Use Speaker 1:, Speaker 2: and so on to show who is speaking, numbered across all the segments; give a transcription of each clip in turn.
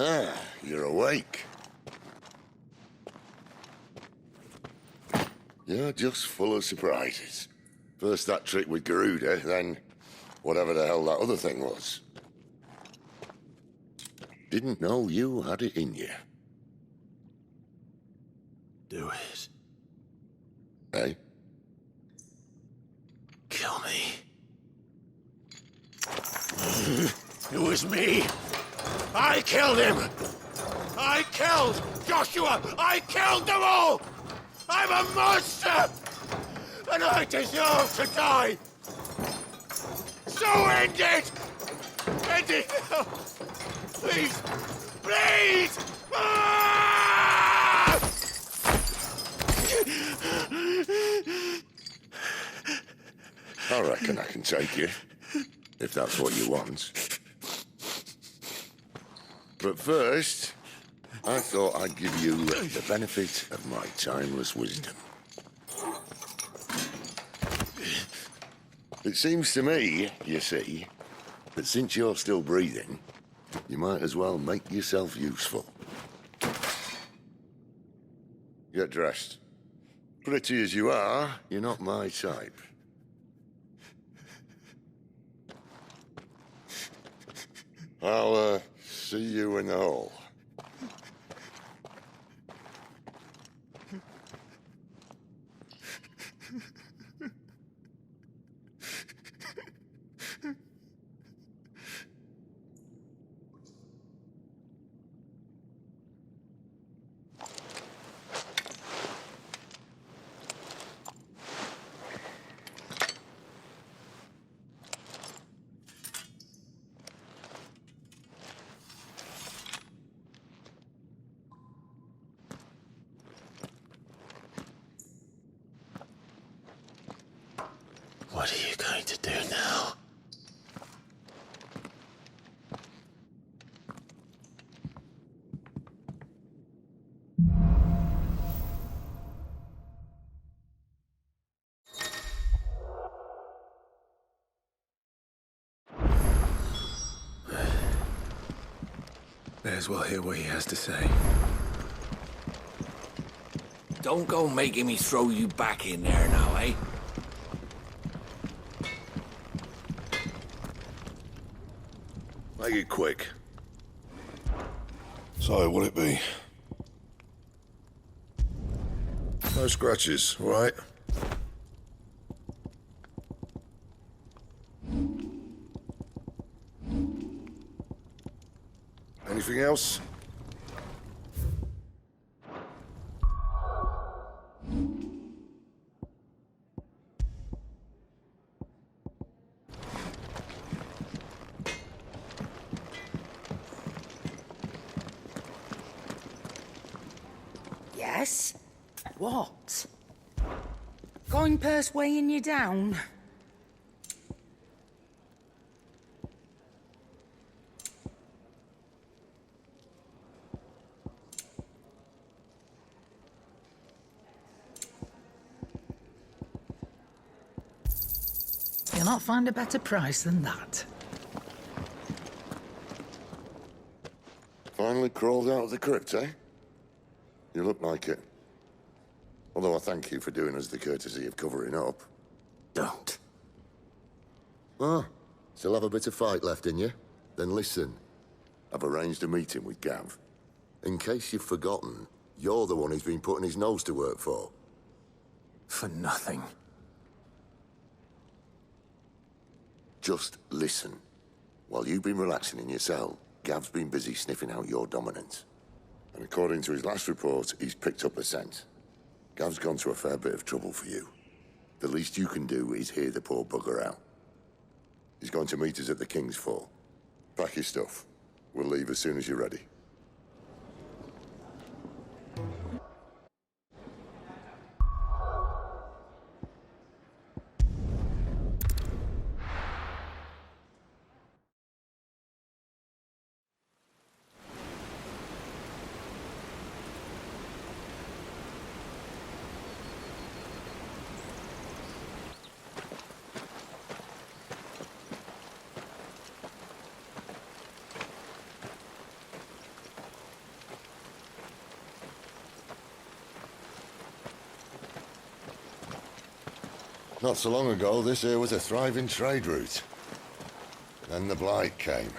Speaker 1: Ah, you're awake. You're just full of surprises. First that trick with Garuda, then whatever the hell that other thing was. Didn't know you had it in you.
Speaker 2: Do it.
Speaker 1: Eh?
Speaker 2: Kill me. It was me. I killed him. I killed Joshua. I killed them all. I'm a monster. And I deserve to die. So end it. End it now. Please. Please. Ah!
Speaker 1: I reckon I can take you, if that's what you want. But first, I thought I'd give you the benefit of my timeless wisdom. It seems to me, you see, that since you're still breathing, you might as well make yourself useful. Get dressed. Pretty as you are, you're not my type. I'll, see you in the hall.
Speaker 2: What are you going to do now? May as well hear what he has to say.
Speaker 3: Don't go making me throw you back in there now, eh?
Speaker 1: Make it quick.
Speaker 4: So, what'll it be? No scratches, all right? Anything else?
Speaker 5: Yes? What? Going purse weighing you down? You'll not find a better price than that.
Speaker 1: Finally crawled out of the crypt, eh? You look like it. Although I thank you for doing us the courtesy of covering up.
Speaker 2: Don't.
Speaker 1: Ah, still have a bit of fight left in you? Then listen. I've arranged a meeting with Gav. In case you've forgotten, you're the one he's been putting his nose to work for.
Speaker 2: For nothing.
Speaker 1: Just listen. While you've been relaxing in your cell, Gav's been busy sniffing out your dominance. And according to his last report, he's picked up a scent. Gav's gone to a fair bit of trouble for you. The least you can do is hear the poor bugger out. He's going to meet us at the King's Fall. Pack your stuff. We'll leave as soon as you're ready. Not so long ago, this here was a thriving trade route. Then the Blight came.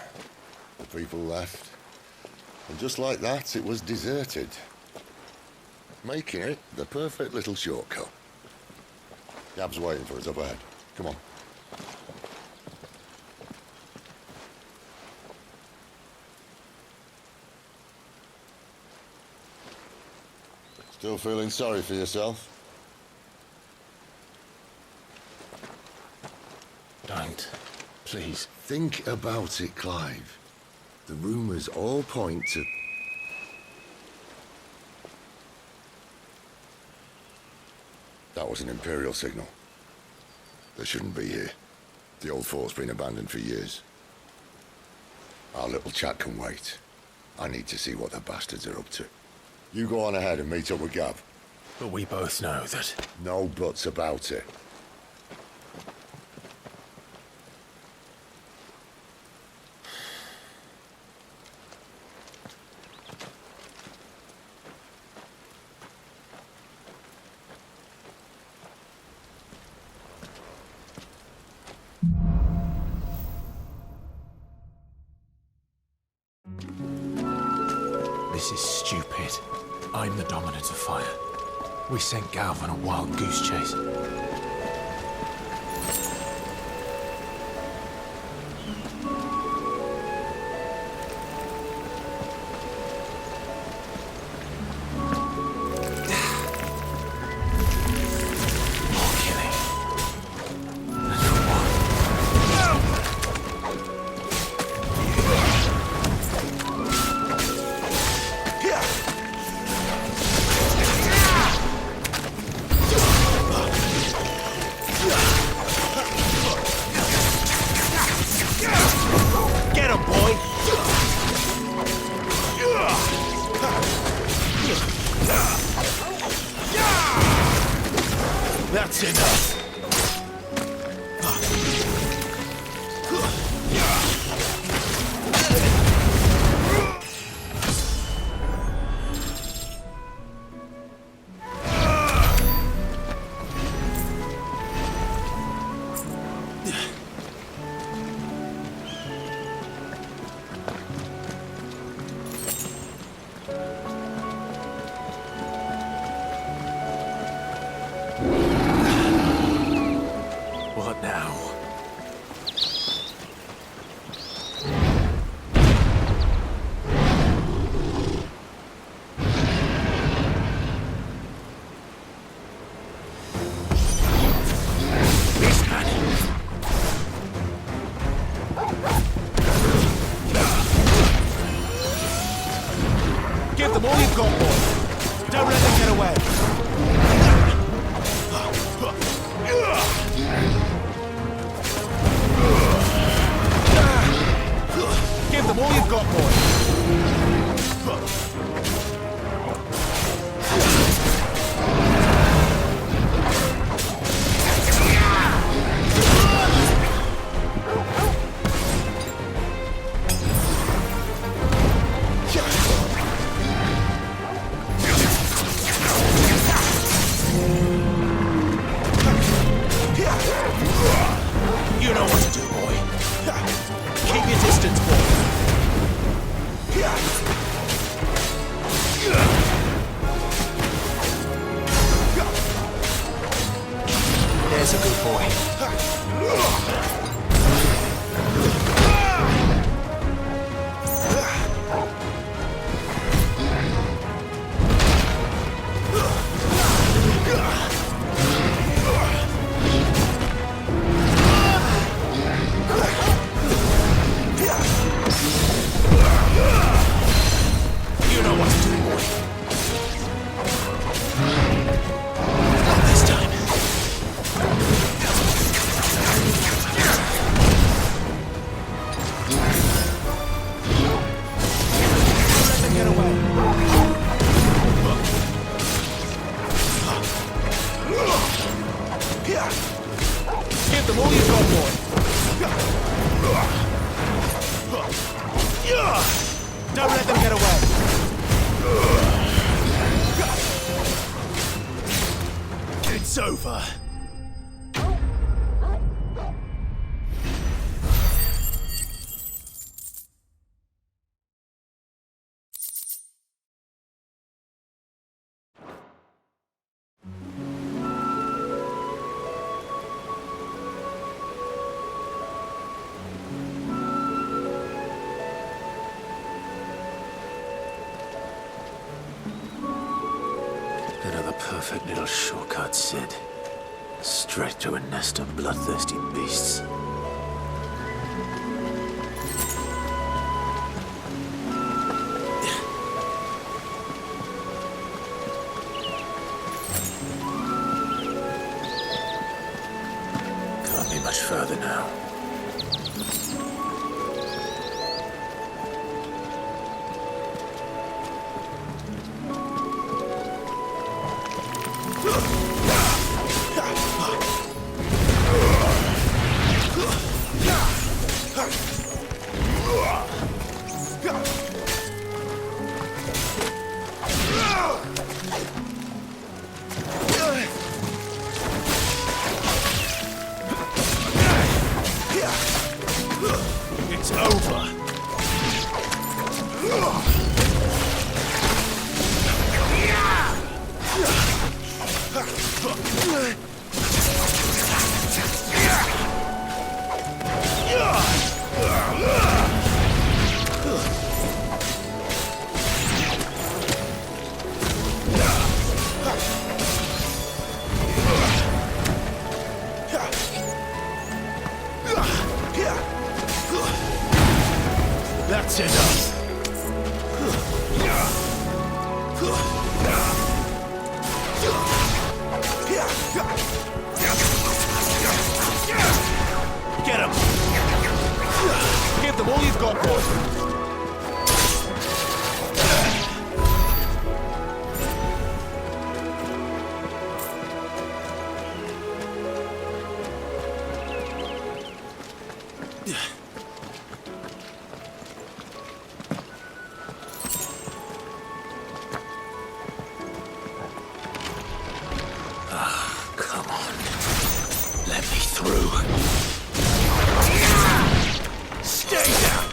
Speaker 1: The people left. And just like that, it was deserted. Making it the perfect little shortcut. Gab's waiting for us up ahead. Come on. Still feeling sorry for yourself?
Speaker 2: Don't. Please.
Speaker 1: Think about it, Clive. The rumours all point to... That was an Imperial signal. They shouldn't be here. The old fort's been abandoned for years. Our little chat can wait. I need to see what the bastards are up to. You go on ahead and meet up with Gav.
Speaker 2: But we both know that...
Speaker 1: No buts about it.
Speaker 2: This is stupid. I'm the dominant of fire. We sent Gav on a wild goose chase.
Speaker 3: That's enough.
Speaker 2: What now?
Speaker 3: Give them all you've got, boy. Don't let them get away. Give them all you've got, boy. You know what to do, boy. Keep your distance, boy. There's a good boy. You know what to do, boy. Not this time. Don't let them get away. Give them all you've got, boy. Don't let them get away. It's over.
Speaker 2: Another perfect little shortcut, Sid. Straight to a nest of bloodthirsty beasts. Can't be much further now. It's over. That's enough. Get him! Give them all you've got, boy. Come on. Let me through. Stay down!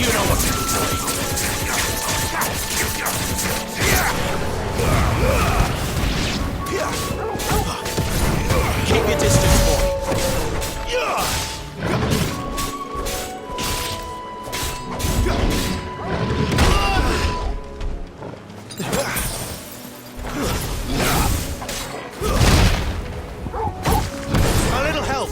Speaker 2: You know what to do, boy. Keep your distance, boy. A little help.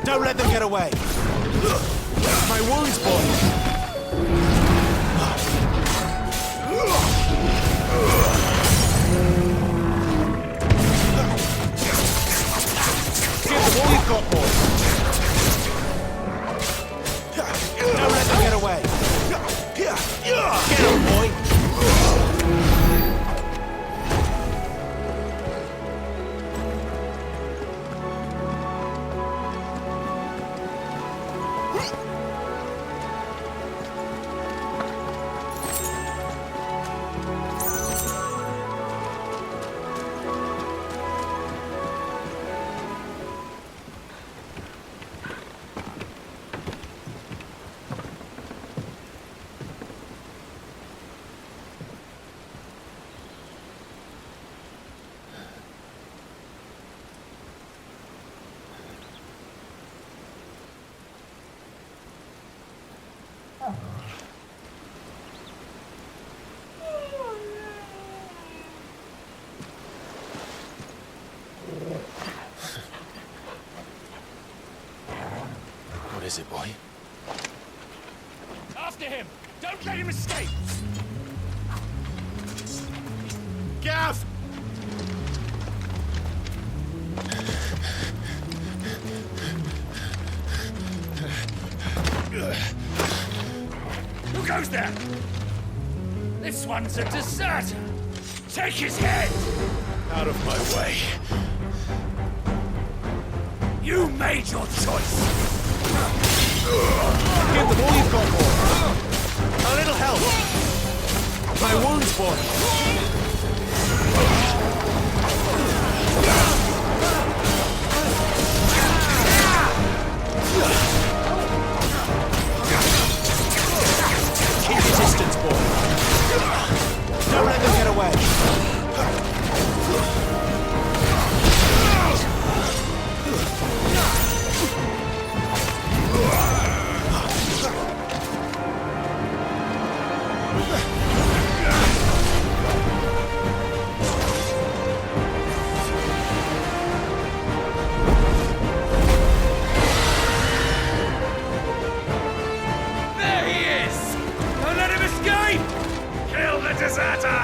Speaker 2: Don't let them get away. My wounds, boy. Give them all you've got, boy. Don't let them get away. Get on, boy. What is it, boy?
Speaker 6: After him! Don't let him escape!
Speaker 2: Gav!
Speaker 6: Who goes there? This one's a deserter. Take his head!
Speaker 2: Out of my way.
Speaker 6: You made your choice!
Speaker 2: Give them all you've got, boy. A little help. My wounds, boy. Keep your distance, boy. Don't let them get away.
Speaker 6: There he is! Don't let him escape! Kill the deserter!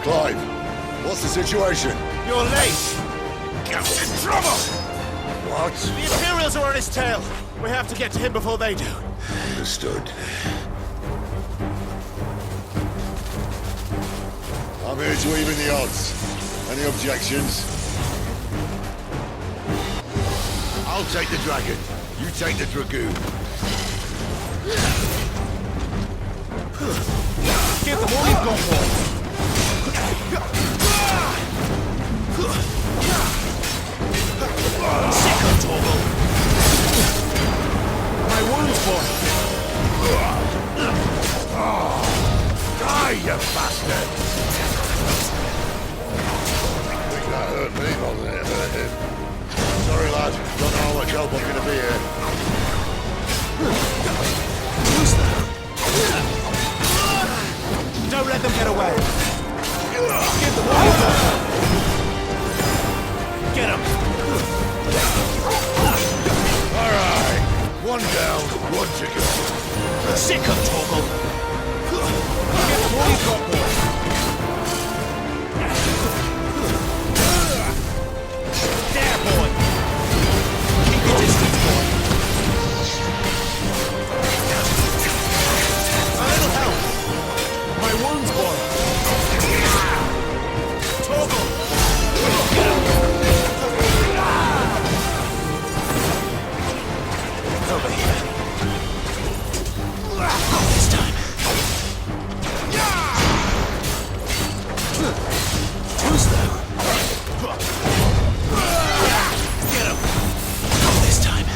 Speaker 1: Clive, what's the situation?
Speaker 2: You're late.
Speaker 6: Gav's in trouble!
Speaker 1: What?
Speaker 2: The Imperials are on his tail. We have to get to him before they do.
Speaker 1: Understood. I'm here to even the odds. Any objections? I'll take the dragon. You take the dragoon.
Speaker 2: Give them all you've got, boy. Sick of Torgal. My wounds, boy.
Speaker 1: Die, you bastard! I think that hurt me more than it hurt him. Sorry, lad. Don't know how much help I'm gonna be here.
Speaker 2: Who's that? Don't let them get away. Give them all you've got. Get him.
Speaker 1: All right. One down, one to go.
Speaker 2: Sick of Torgal. Give them all you've got, boy. There, boy. Keep your distance, boy. A little help. My wounds, boy. Torgal. Get him. Over here. Not this time. Who's there? Get him. Not this time.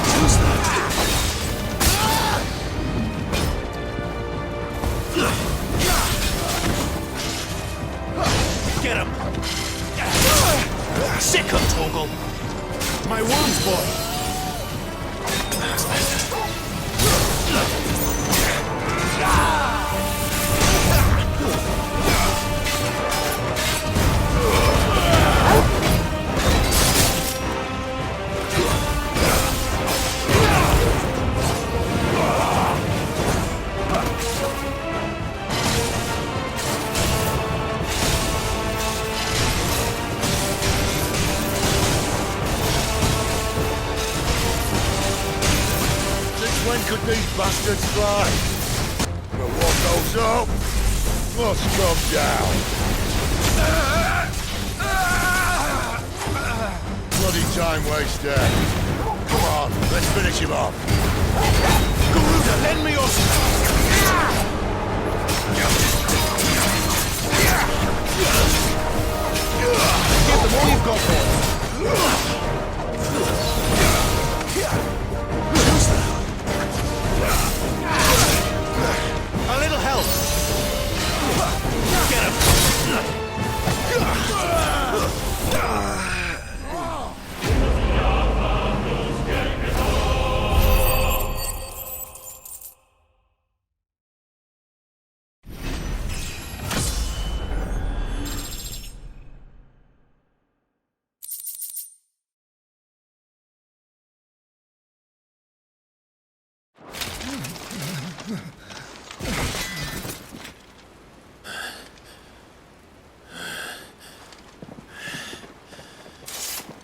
Speaker 2: Who's there? Get him. Sick of Torgal. My wounds, boy. That's better.
Speaker 1: When could these bastards fly? But what goes up must come down. Bloody time waster. Come on, let's finish him off.
Speaker 2: Garuda, lend me your Give them all you've got, boy. Who's that? A little help. Get him.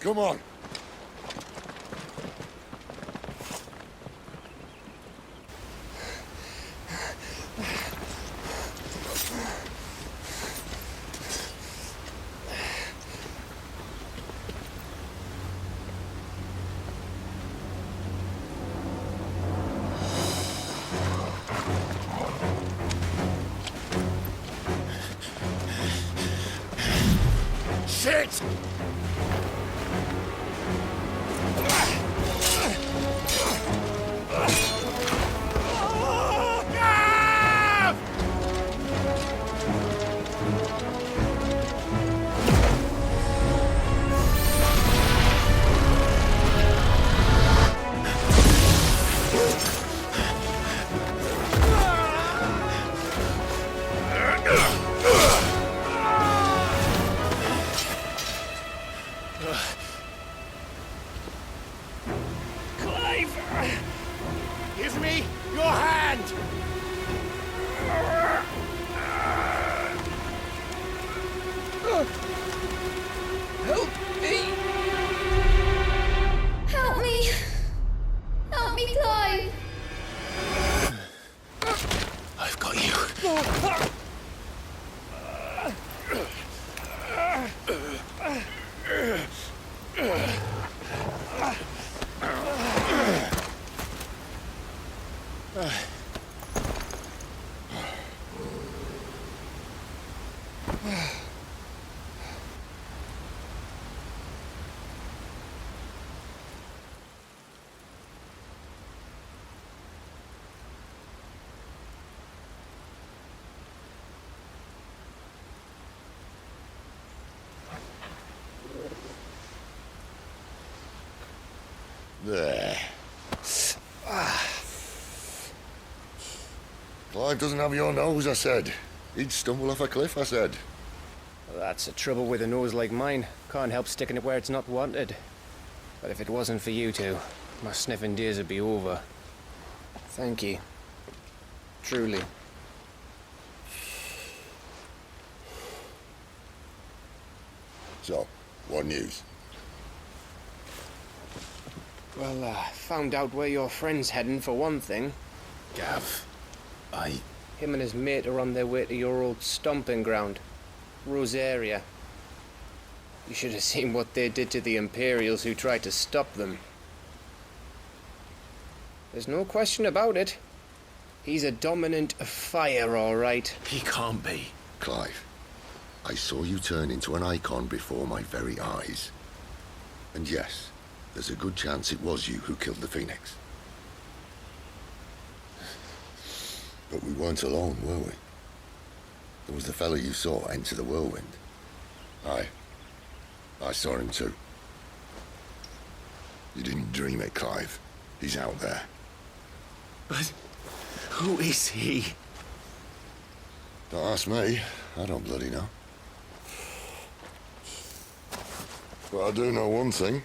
Speaker 1: Come on.
Speaker 3: Shit! Give me your hand!
Speaker 7: Help me!
Speaker 8: Help me! Help me, Clive!
Speaker 2: I've got you.
Speaker 1: There. Clive doesn't have your nose, I said. He'd stumble off a cliff, I said.
Speaker 7: Well, that's the trouble with a nose like mine. Can't help sticking it where it's not wanted. But if it wasn't for you two, my sniffing days would be over. Thank you. Truly.
Speaker 1: So, what news?
Speaker 7: Well, found out where your friend's heading for one thing.
Speaker 2: Gav,
Speaker 7: Him and his mate are on their way to your old stomping ground, Rosaria. You should have seen what they did to the Imperials who tried to stop them. There's no question about it. He's a dominant of fire, all right.
Speaker 2: he can't be.
Speaker 1: Clive, I saw you turn into an icon before my very eyes. And yes, there's a good chance it was you who killed the Phoenix. But we weren't alone, were we? There was the fellow you saw enter the whirlwind. I saw him too. You didn't dream it, Clive. He's out there.
Speaker 2: But who is he?
Speaker 1: Don't ask me. I don't bloody know. But I do know one thing.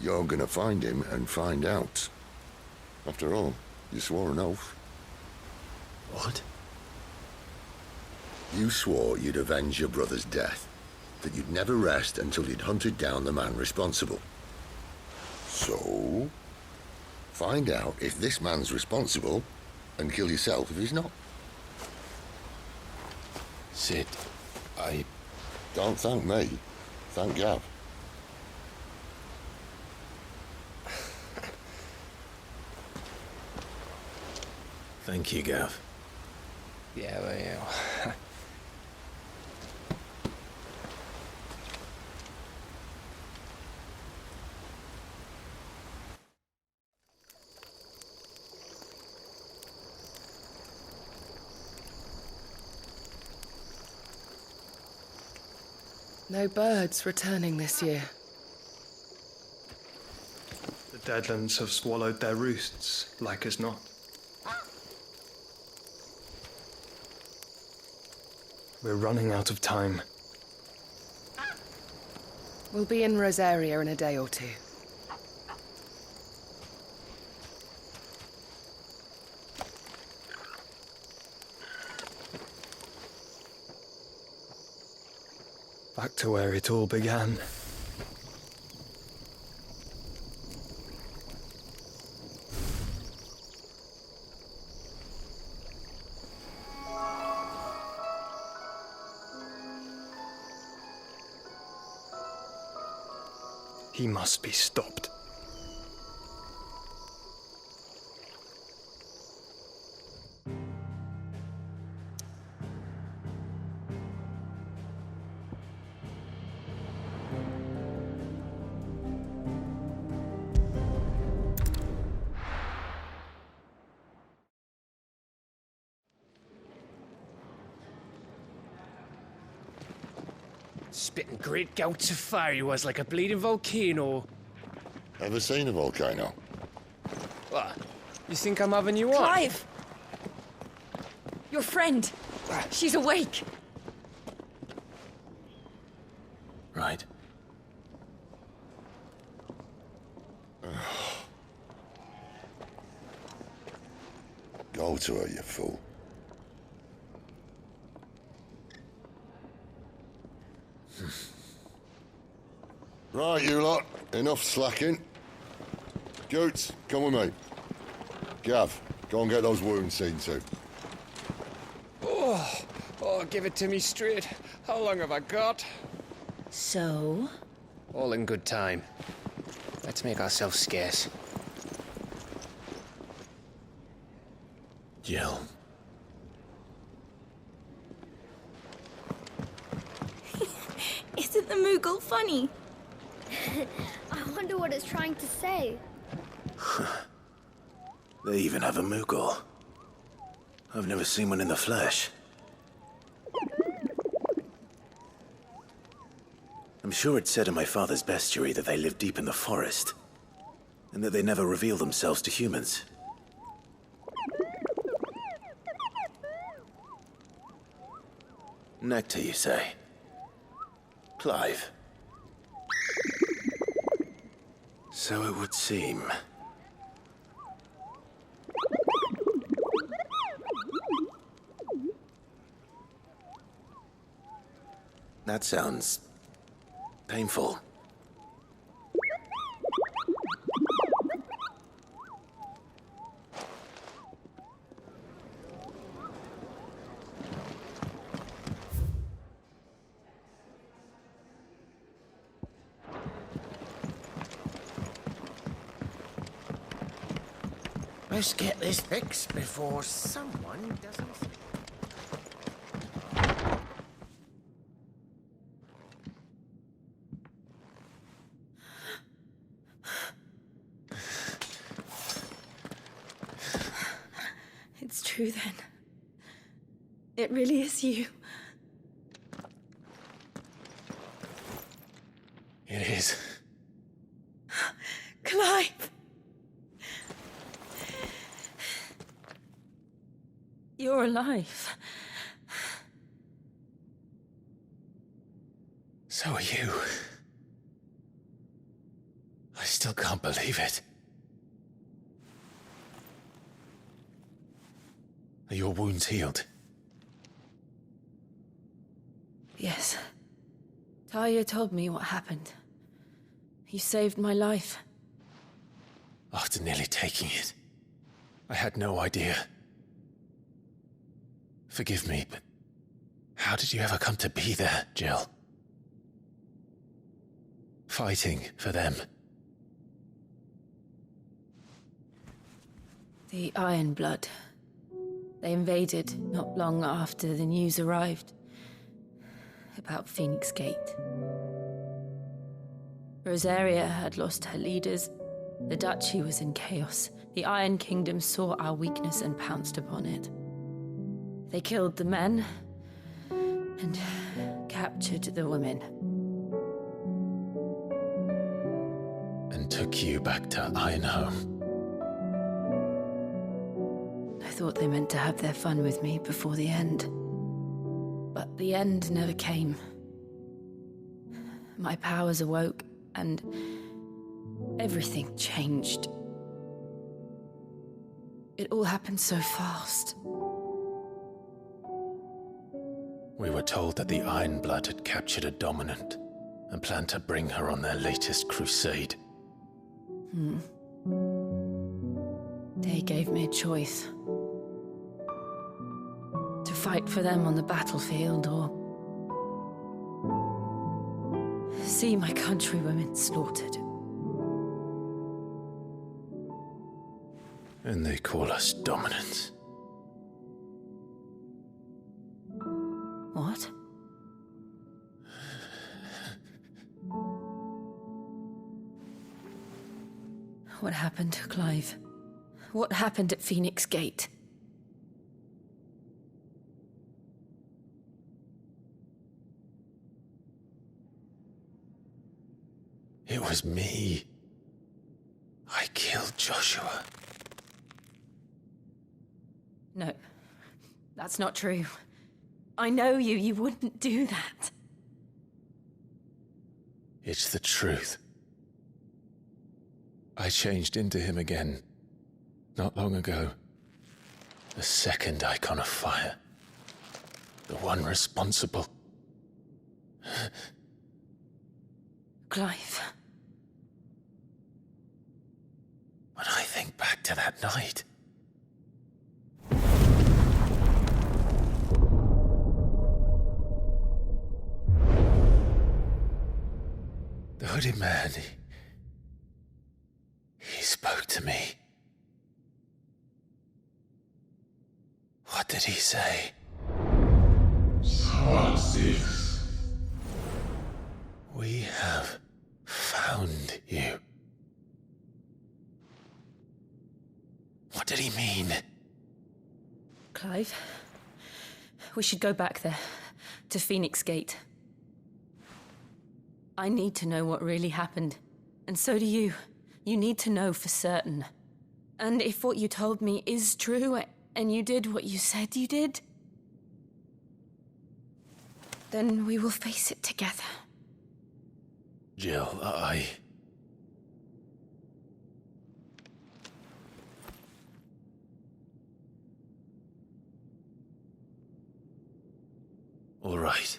Speaker 1: You're gonna find him and find out. After all, you swore an oath.
Speaker 2: What?
Speaker 1: You swore you'd avenge your brother's death, that you'd never rest until you'd hunted down the man responsible. So, find out if this man's responsible, and kill yourself if he's not.
Speaker 2: Sid,
Speaker 1: Don't thank me. Thank Gav.
Speaker 2: Thank you, Gav.
Speaker 7: Yeah, well, yeah.
Speaker 9: No birds returning this year.
Speaker 10: The Deadlands have swallowed their roosts, like as not. We're running out of time.
Speaker 9: We'll be in Rosaria in a day or two.
Speaker 10: Back to where it all began. He must be stopped.
Speaker 7: Spitting great gouts of fire he was, like a bleeding volcano.
Speaker 1: Ever seen a volcano?
Speaker 7: What? You think I'm having you on?
Speaker 11: Clive! Your friend. She's awake.
Speaker 2: Right.
Speaker 1: Go to her, you fool. Right, you lot. Enough slacking. Goots, come with me. Gav, go and get those wounds seen to.
Speaker 7: Oh, give it to me straight. How long have I got?
Speaker 11: So?
Speaker 7: All in good time. Let's make ourselves scarce.
Speaker 2: Jill.
Speaker 8: Isn't the Moogle funny? I wonder what it's trying to say.
Speaker 2: They even have a Moogle. I've never seen one in the flesh. I'm sure it said in my father's bestiary that they live deep in the forest, and that they never reveal themselves to humans. Nectar, you say? Clive. So it would seem. That sounds painful.
Speaker 3: Let's get this fixed before someone doesn't...
Speaker 11: It's true then. It really is you.
Speaker 2: It is.
Speaker 11: Clive! You're alive.
Speaker 2: So are you. I still can't believe it. Are your wounds healed?
Speaker 11: Yes. Talia told me what happened. You saved my life.
Speaker 2: After nearly taking it, I had no idea. Forgive me, but how did you ever come to be there, Jill? Fighting for them.
Speaker 11: The Iron Blood. They invaded not long after the news arrived about Phoenix Gate. Rosaria had lost her leaders. The Duchy was in chaos. The Iron Kingdom saw our weakness and pounced upon it. They killed the men and captured the women.
Speaker 2: And took you back to Ironhome.
Speaker 11: I thought they meant to have their fun with me before the end. But the end never came. My powers awoke, and everything changed. It all happened so fast.
Speaker 2: We were told that the Ironblood had captured a dominant and planned to bring her on their latest crusade.
Speaker 11: They gave me a choice. To fight for them on the battlefield or see my countrywomen slaughtered.
Speaker 2: And they call us dominants.
Speaker 11: What? What happened, Clive? What happened at Phoenix Gate?
Speaker 2: It was me. I killed Joshua.
Speaker 11: No, that's not true. I know you. You wouldn't do that.
Speaker 2: It's the truth. I changed into him again, not long ago. The second icon of fire. The one responsible.
Speaker 11: Clive.
Speaker 2: When I think back to that night... The hooded man, he spoke to me. What did he say? We have found you. What did he mean?
Speaker 11: Clive, we should go back there, to Phoenix Gate. I need to know what really happened. And so do you. You need to know for certain. And if what you told me is true, and you did what you said you did, then we will face it together.
Speaker 2: Jill, All right.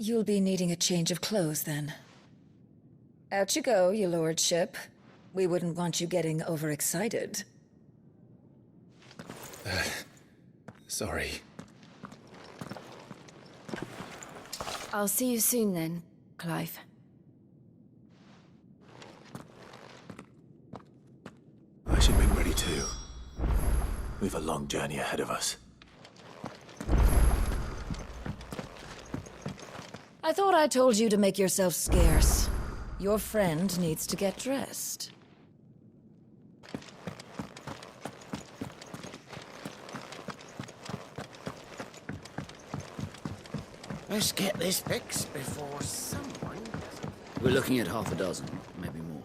Speaker 12: You'll be needing a change of clothes, then. Out you go, your lordship. We wouldn't want you getting overexcited.
Speaker 2: Sorry.
Speaker 11: I'll see you soon then, Clive.
Speaker 2: I should make ready too. We've a long journey ahead of us.
Speaker 12: I thought I told you to make yourself scarce. Your friend needs to get dressed.
Speaker 3: Let's get this fixed before someone... We're looking at half a dozen, maybe more.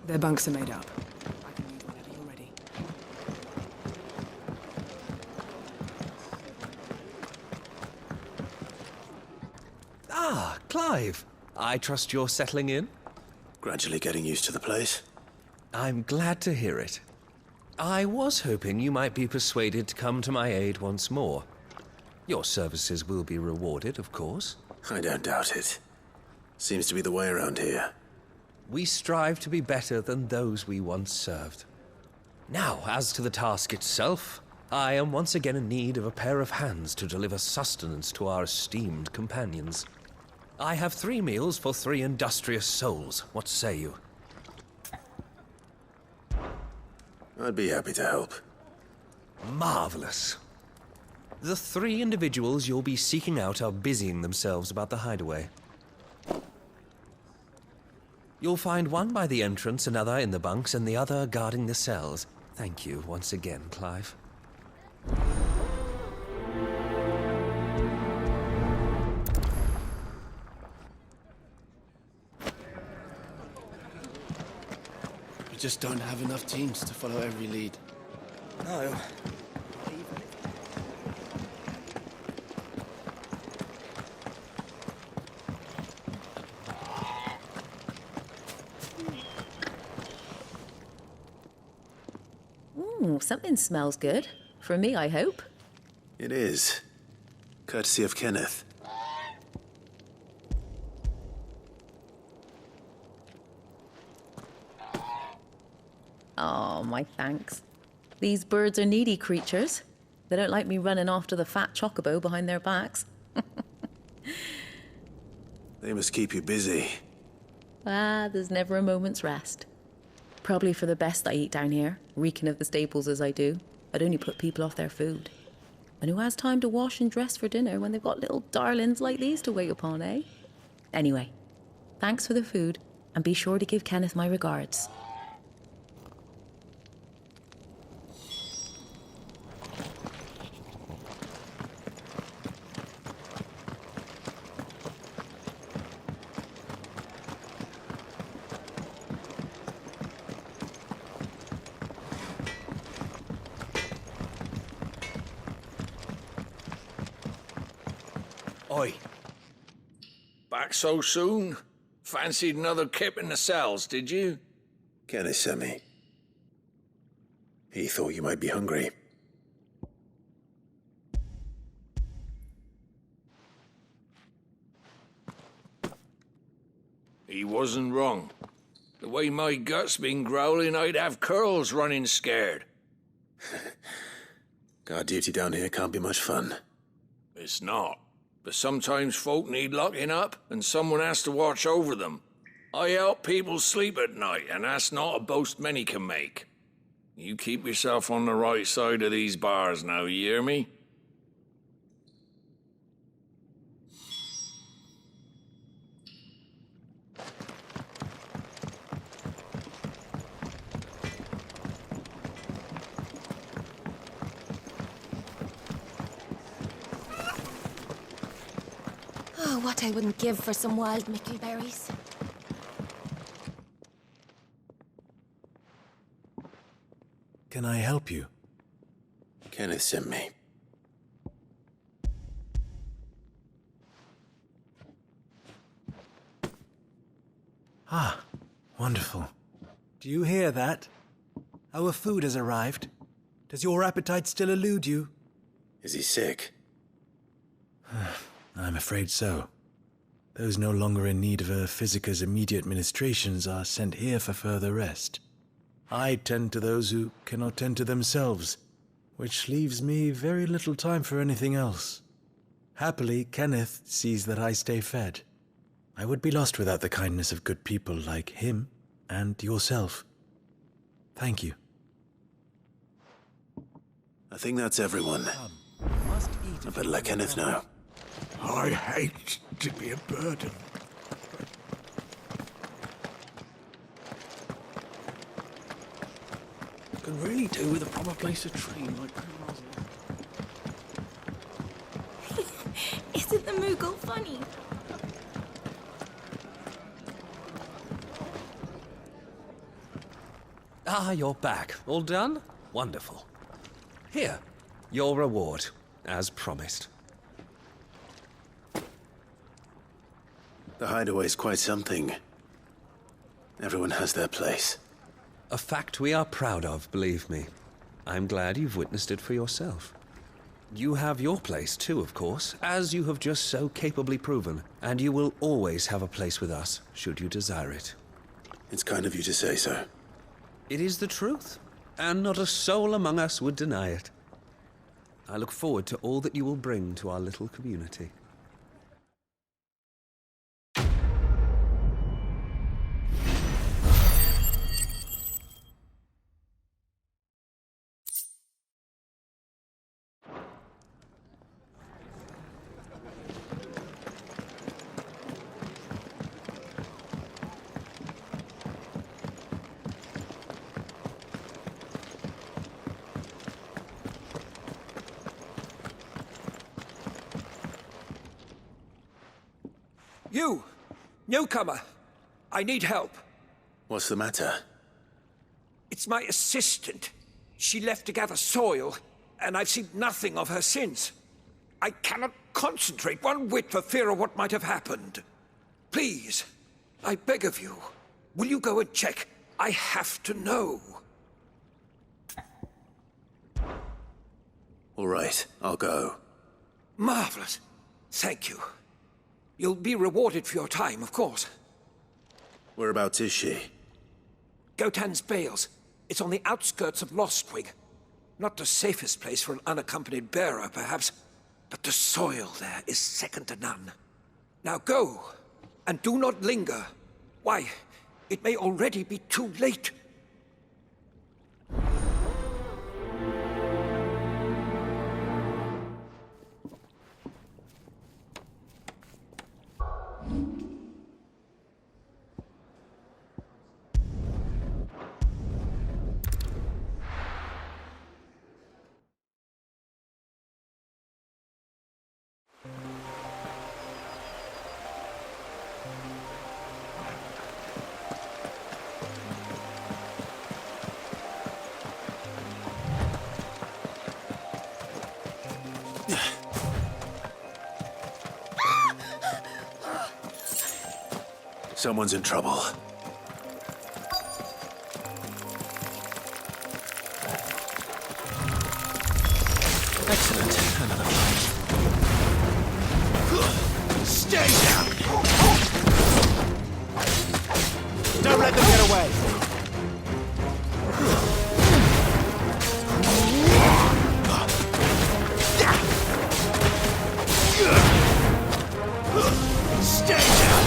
Speaker 9: Their bunks are made up. I can leave whenever you're ready.
Speaker 13: Ah, Clive. I trust you're settling in?
Speaker 2: Gradually getting used to the place.
Speaker 13: I'm glad to hear it. I was hoping you might be persuaded to come to my aid once more. Your services will be rewarded, of course.
Speaker 2: I don't doubt it. Seems to be the way around here.
Speaker 13: We strive to be better than those we once served. Now, as to the task itself, I am once again in need of a pair of hands to deliver sustenance to our esteemed companions. I have 3 meals for 3 industrious souls. What say you?
Speaker 2: I'd be happy to help.
Speaker 13: Marvelous. The 3 individuals you'll be seeking out are busying themselves about the hideaway. You'll find one by the entrance, another in the bunks, and the other guarding the cells. Thank you once again, Clive.
Speaker 3: We just don't have enough teams to follow every lead.
Speaker 13: No.
Speaker 14: Something smells good. For me, I hope.
Speaker 2: It is. Courtesy of Kenneth.
Speaker 14: Oh, my thanks. These birds are needy creatures. They don't like me running after the fat chocobo behind their backs.
Speaker 2: They must keep you busy.
Speaker 14: There's never a moment's rest. Probably for the best I eat down here, reeking of the staples as I do. I'd only put people off their food. And who has time to wash and dress for dinner when they've got little darlings like these to wait upon, eh? Anyway, thanks for the food, and be sure to give Kenneth my regards.
Speaker 6: Oi. Back so soon? Fancied another kip in the cells, did you?
Speaker 2: Kenneth sent me. He thought you might be hungry.
Speaker 6: He wasn't wrong. The way my gut's been growling, I'd have curls running scared.
Speaker 2: Guard duty down here can't be much fun.
Speaker 6: It's not. But sometimes folk need locking up, and someone has to watch over them. I help people sleep at night, and that's not a boast many can make. You keep yourself on the right side of these bars now, you hear me?
Speaker 15: Oh, what I wouldn't give for some wild mickleberries.
Speaker 2: Can I help you? Kenneth sent me.
Speaker 16: Ah, wonderful. Do you hear that? Our food has arrived. Does your appetite still elude you?
Speaker 2: Is he sick?
Speaker 16: I'm afraid so. Those no longer in need of a physicker's immediate ministrations are sent here for further rest. I tend to those who cannot tend to themselves, which leaves me very little time for anything else. Happily, Kenneth sees that I stay fed. I would be lost without the kindness of good people like him and yourself. Thank you.
Speaker 2: I think that's everyone. I better let Kenneth know.
Speaker 17: I hate to be a burden.
Speaker 2: Could really do with a proper place to train like
Speaker 15: Isn't the Moogle funny?
Speaker 13: Ah, you're back. All done? Wonderful. Here, your reward, as promised.
Speaker 2: The hideaway's quite something. Everyone has their place.
Speaker 13: A fact we are proud of, believe me. I'm glad you've witnessed it for yourself. You have your place too, of course, as you have just so capably proven, and you will always have a place with us, should you desire it.
Speaker 2: It's kind of you to say so.
Speaker 13: It is the truth, and not a soul among us would deny it. I look forward to all that you will bring to our little community.
Speaker 17: You! Newcomer! I need help.
Speaker 2: What's the matter?
Speaker 17: It's my assistant. She left to gather soil, and I've seen nothing of her since. I cannot concentrate one whit for fear of what might have happened. Please, I beg of you, will you go and check? I have to know.
Speaker 2: All right, I'll go.
Speaker 17: Marvelous. Thank you. You'll be rewarded for your time, of course.
Speaker 2: Whereabouts is she?
Speaker 17: Gotan's Bales. It's on the outskirts of Lostwing. Not the safest place for an unaccompanied bearer, perhaps, but the soil there is second to none. Now go, and do not linger. Why, it may already be too late.
Speaker 2: Someone's in trouble. Excellent. Another fight.
Speaker 18: Stay down! Don't let them get away! Stay down!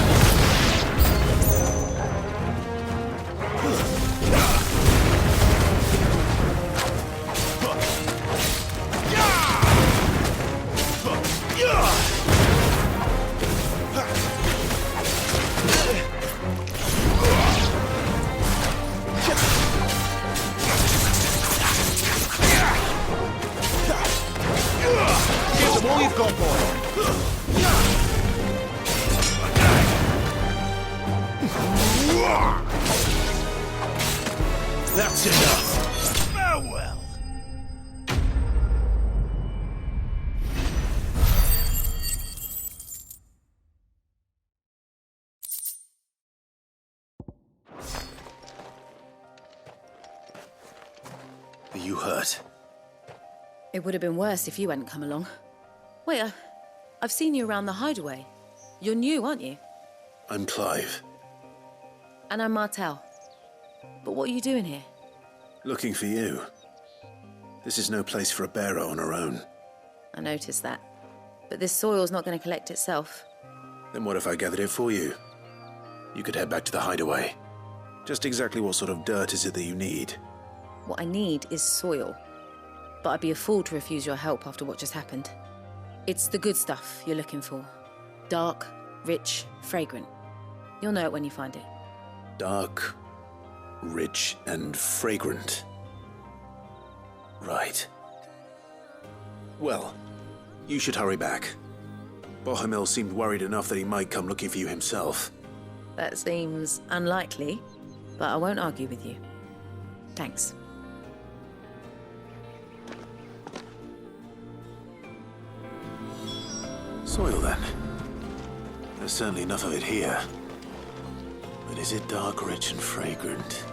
Speaker 18: Give them all you've got, boy! That's enough! Farewell!
Speaker 2: Are you hurt?
Speaker 14: It would have been worse if you hadn't come along. Wait, I've seen you around the hideaway. You're new, aren't you?
Speaker 2: I'm Clive.
Speaker 14: And I'm Martel. But what are you doing here?
Speaker 2: Looking for you. This is no place for a bearer on her own.
Speaker 14: I noticed that. But this soil's not going to collect itself.
Speaker 2: Then what if I gathered it for you? You could head back to the hideaway. Just exactly what sort of dirt is it that you need?
Speaker 14: What I need is soil. But I'd be a fool to refuse your help after what just happened. It's the good stuff you're looking for. Dark, rich, fragrant. You'll know it when you find it.
Speaker 2: Dark, rich, and fragrant. Right. Well, you should hurry back. Bohemil seemed worried enough that he might come looking for you himself.
Speaker 14: That seems unlikely, but I won't argue with you. Thanks.
Speaker 2: Soil, then. There's certainly enough of it here. But is it dark, rich, and fragrant?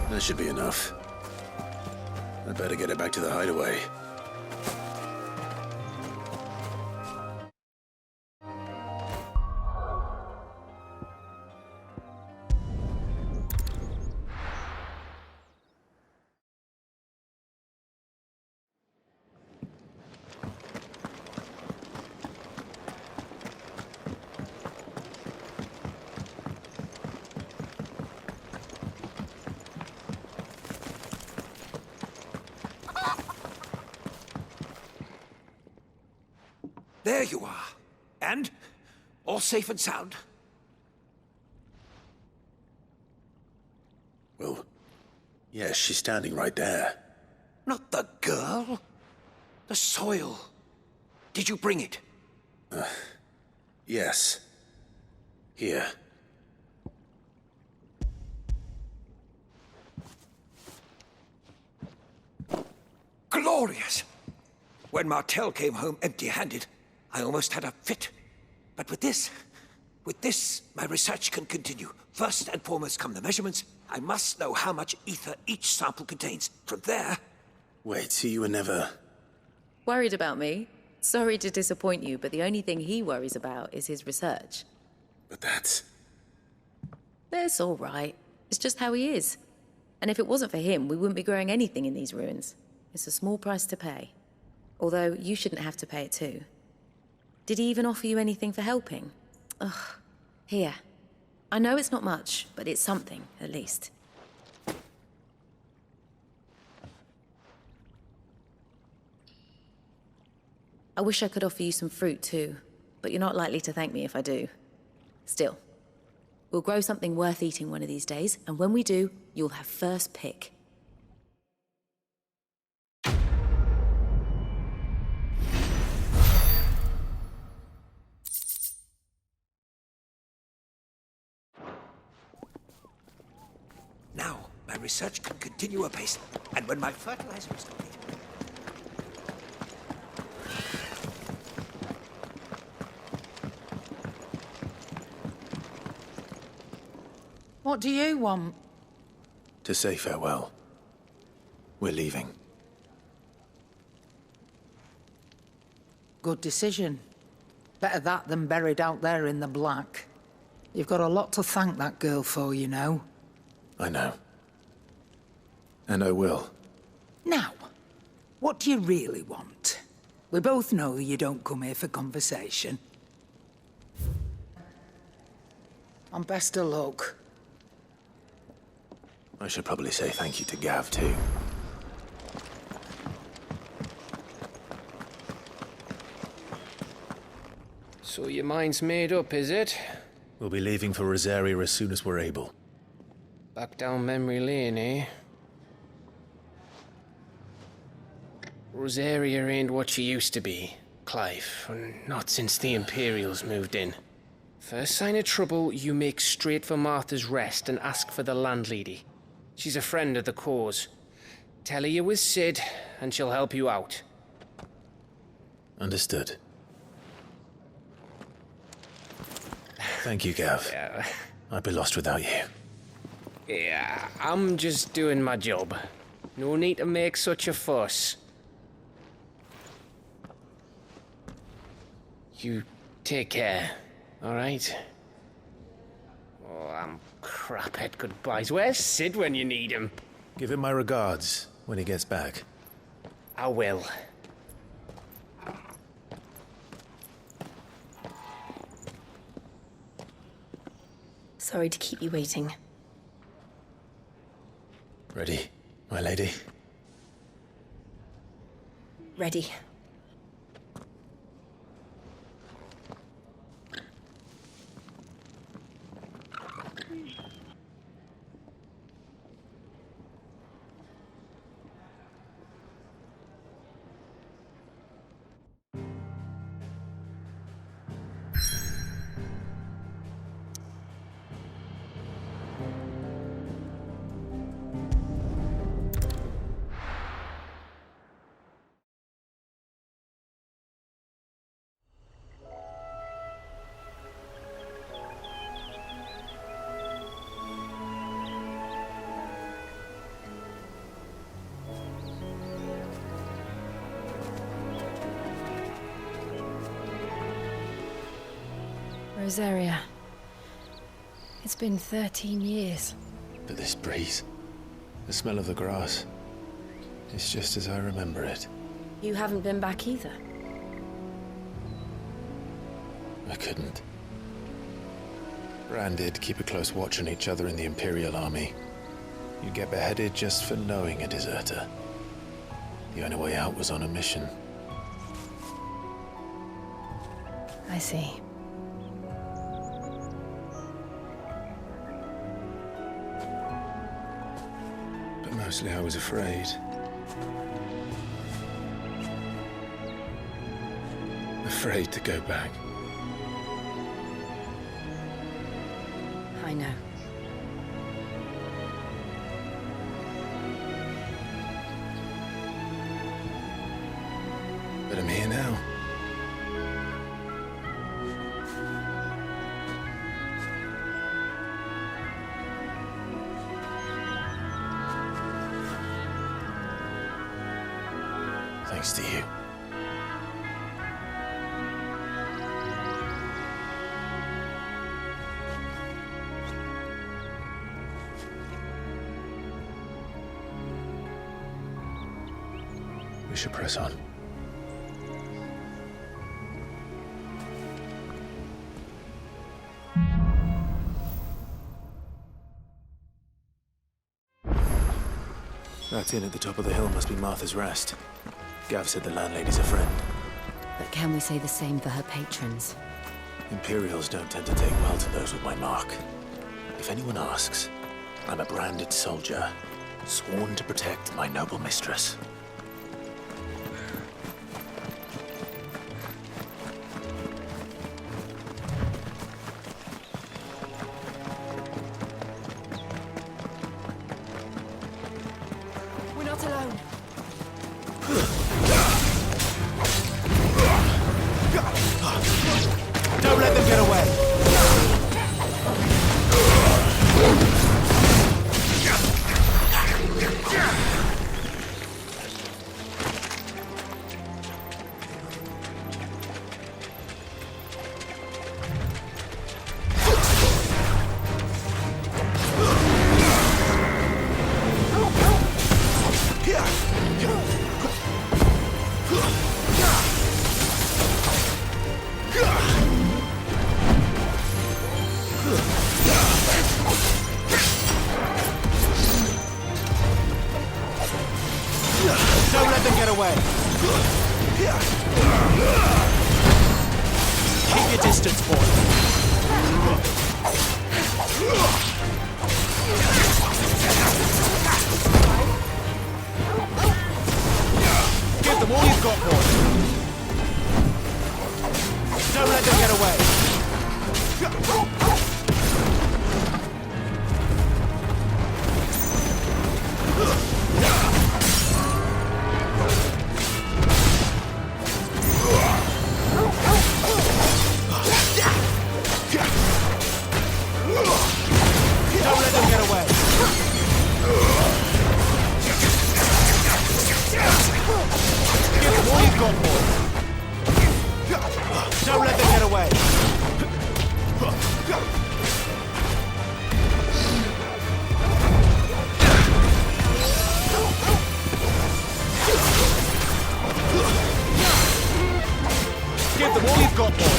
Speaker 2: That should be enough. I'd better get it back to the hideaway.
Speaker 17: There you are. And? All safe and sound?
Speaker 2: Yes, she's standing right there.
Speaker 17: Not the girl. The soil. Did you bring it?
Speaker 2: Yes. Here.
Speaker 17: Glorious! When Martel came home empty-handed, I almost had a fit. But with this, my research can continue. First and foremost come the measurements. I must know how much ether each sample contains. From there...
Speaker 2: Wait, so you were never...
Speaker 14: Worried about me? Sorry to disappoint you, but the only thing he worries about is his research.
Speaker 2: But that's...
Speaker 14: That's all right. It's just how he is. And if it wasn't for him, we wouldn't be growing anything in these ruins. It's a small price to pay. Although, you shouldn't have to pay it too. Did he even offer you anything for helping? Ugh. Here. I know it's not much, but it's something, at least. I wish I could offer you some fruit too, but you're not likely to thank me if I do. Still, we'll grow something worth eating one of these days, and when we do, you'll have first pick.
Speaker 17: Now, my research can continue apace, and when my fertilizer is complete...
Speaker 5: What do you want?
Speaker 2: To say farewell. We're leaving.
Speaker 5: Good decision. Better that than buried out there in the black. You've got a lot to thank that girl for, you know.
Speaker 2: I know. And I will.
Speaker 5: Now, what do you really want? We both know you don't come here for conversation. And best of luck.
Speaker 2: I should probably say thank you to Gav, too.
Speaker 7: So your mind's made up, is it?
Speaker 2: We'll be leaving for Rosaria as soon as we're able.
Speaker 7: Back down memory lane, eh? Rosaria ain't what she used to be, Clive. Not since the Imperials moved in. First sign of trouble, you make straight for Martha's Rest and ask for the landlady. She's a friend of the cause. Tell her you was Sid, and she'll help you out.
Speaker 2: Understood. Thank you, Gav.
Speaker 7: Yeah.
Speaker 2: I'd be lost without you.
Speaker 7: Yeah, I'm just doing my job. No need to make such a fuss. You take care, all right? Oh, I'm crap at goodbyes. Where's Sid when you need him?
Speaker 2: Give him my regards when he gets back.
Speaker 7: I will.
Speaker 11: Sorry to keep you waiting.
Speaker 2: Ready, my lady?
Speaker 11: Ready. Rosaria. It's been 13 years.
Speaker 2: But this breeze, the smell of the grass, it's just as I remember it.
Speaker 11: You haven't been back either.
Speaker 2: I couldn't. Bran did keep a close watch on each other in the Imperial Army. You'd get beheaded just for knowing a deserter. The only way out was on a mission.
Speaker 11: I see.
Speaker 2: But my Mostly I was afraid. Afraid to go back.
Speaker 11: I know.
Speaker 2: But I'm here now. Thanks to you. We should press on. That inn at the top of the hill must be Martha's Rest. Gav said the landlady's a friend.
Speaker 15: But can we say the same for her patrons?
Speaker 2: Imperials don't tend to take well to those with my mark. If anyone asks, I'm a branded soldier, sworn to protect my noble mistress.
Speaker 15: We're not alone.
Speaker 18: Don't let them get away! Don't let them get away! Keep your distance, boy. Give them all you've got, boy. Don't let them get away. Don't let them get away. Give them all you've got, boy. Don't let them get away. Give them all you've got, boy. Don't let them get away. Give them all you've got, boy.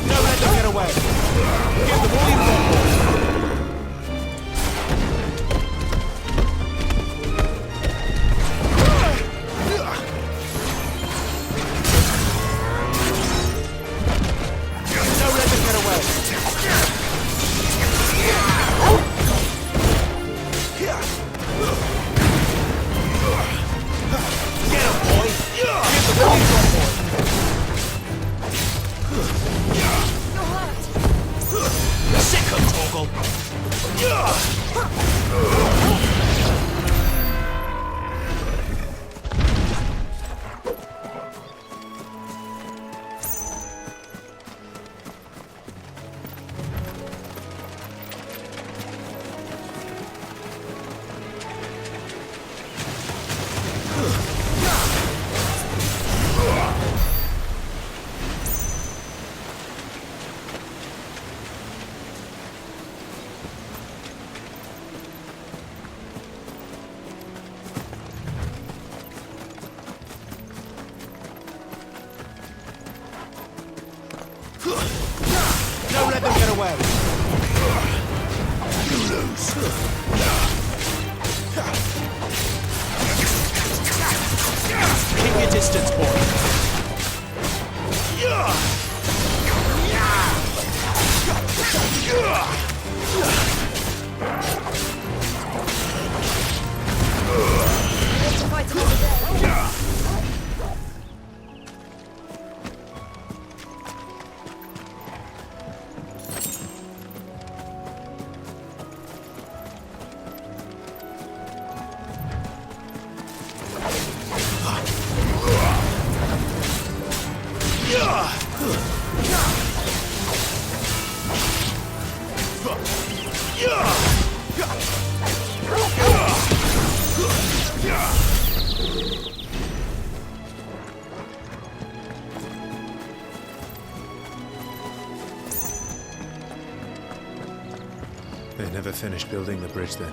Speaker 18: Don't let them get away. Get him, boy. Give them all you've got, boy. distance, boy!
Speaker 10: They never finished building the bridge then.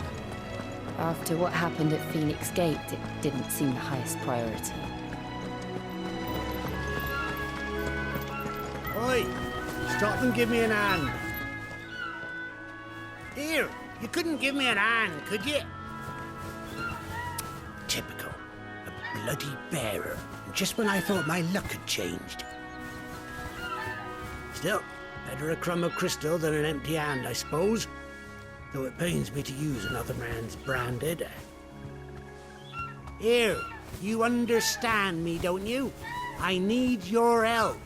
Speaker 11: After what happened at Phoenix Gate, it didn't seem the highest priority.
Speaker 19: Oi! Stop and give me an hand. Here, you couldn't give me an hand, could you? Typical. A bloody bearer. Just when I thought my luck had changed. Still, better a crumb of crystal than an empty hand, I suppose. Though it pains me to use another man's branded. Here, you understand me, don't you? I need your help.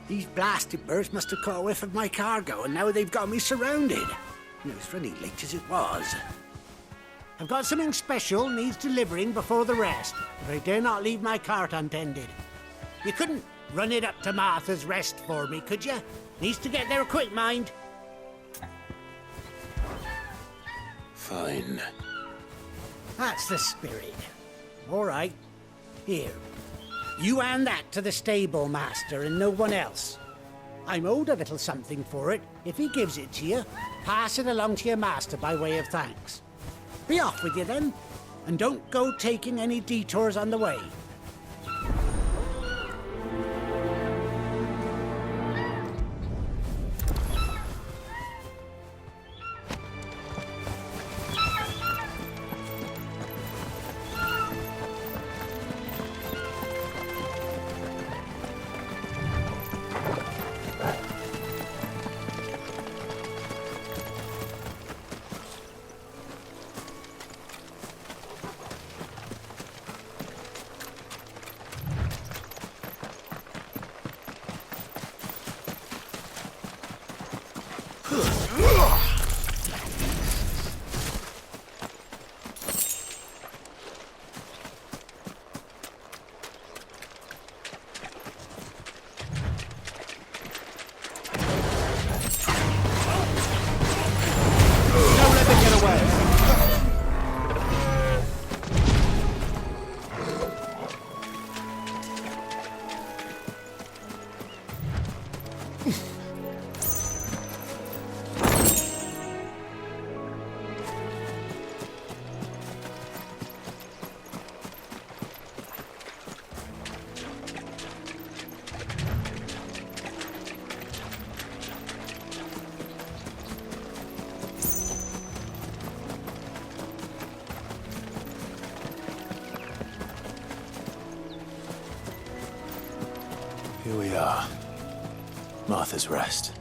Speaker 19: These blasted birds must have caught a whiff of my cargo, and now they've got me surrounded. It was really late as it was. I've got something special needs delivering before the rest, but I dare not leave my cart untended. You couldn't run it up to Martha's Rest for me, could you? Needs to get there quick, mind.
Speaker 2: Fine.
Speaker 19: That's the spirit. All right. Here. You hand that to the stable master and no one else. I'm owed a little something for it. If he gives it to you, pass it along to your master by way of thanks. Be off with you then, and don't go taking any detours on the way.
Speaker 2: Here we are. Martha's Rest.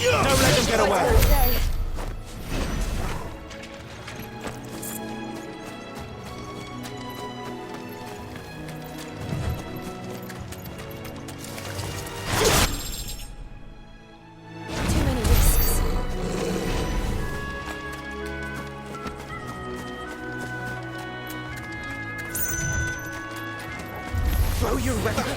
Speaker 18: Don't let them get away!
Speaker 19: Throw your weapon.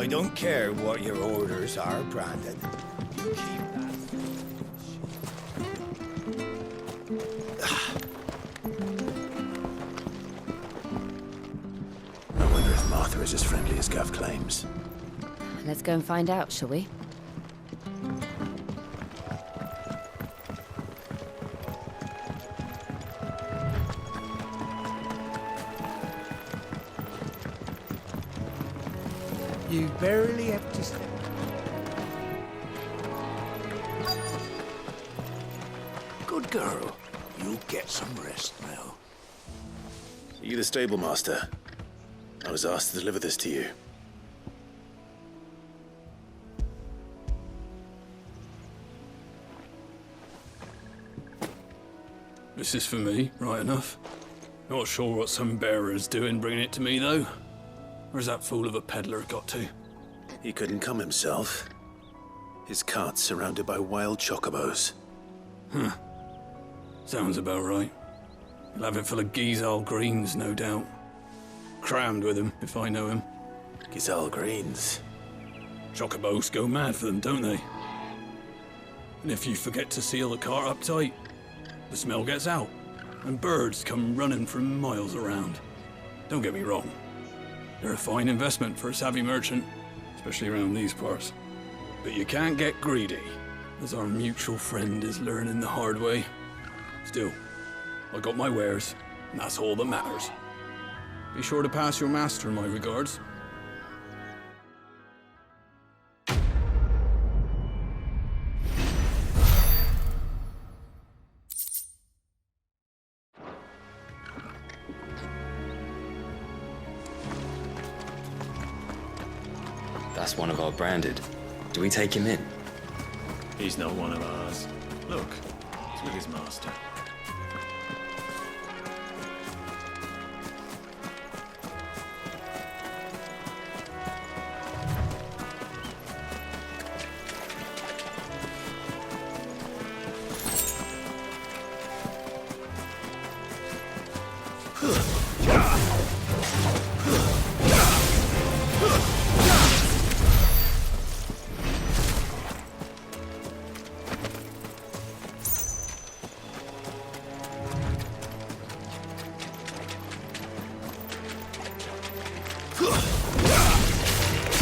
Speaker 19: I don't care what your orders are, Brandon. You keep that.
Speaker 2: I wonder if Martha is as friendly as Gav claims.
Speaker 11: Let's go and find out, shall we?
Speaker 19: You barely have to step.
Speaker 2: Good girl. You'll get some rest now. Are you the stable master? I was asked to deliver this to you.
Speaker 20: This is for me, right enough. Not sure what some bearer's doing bringing it to me, though. Where's that fool of a peddler got to?
Speaker 2: He couldn't come himself. His cart's surrounded by wild chocobos.
Speaker 20: Huh. Sounds about right. He'll have it full of Gizal greens, no doubt. Crammed with him, if I know him.
Speaker 2: Gizal greens?
Speaker 20: Chocobos go mad for them, don't they? And if you forget to seal the cart up tight, the smell gets out, and birds come running from miles around. Don't get me wrong. They're a fine investment for a savvy merchant, especially around these parts. But you can't get greedy, as our mutual friend is learning the hard way. Still, I got my wares, and that's all that matters. Be sure to pass your master my regards.
Speaker 21: That's one of our branded. Do we take him in?
Speaker 2: He's not one of ours. Look, he's with his master.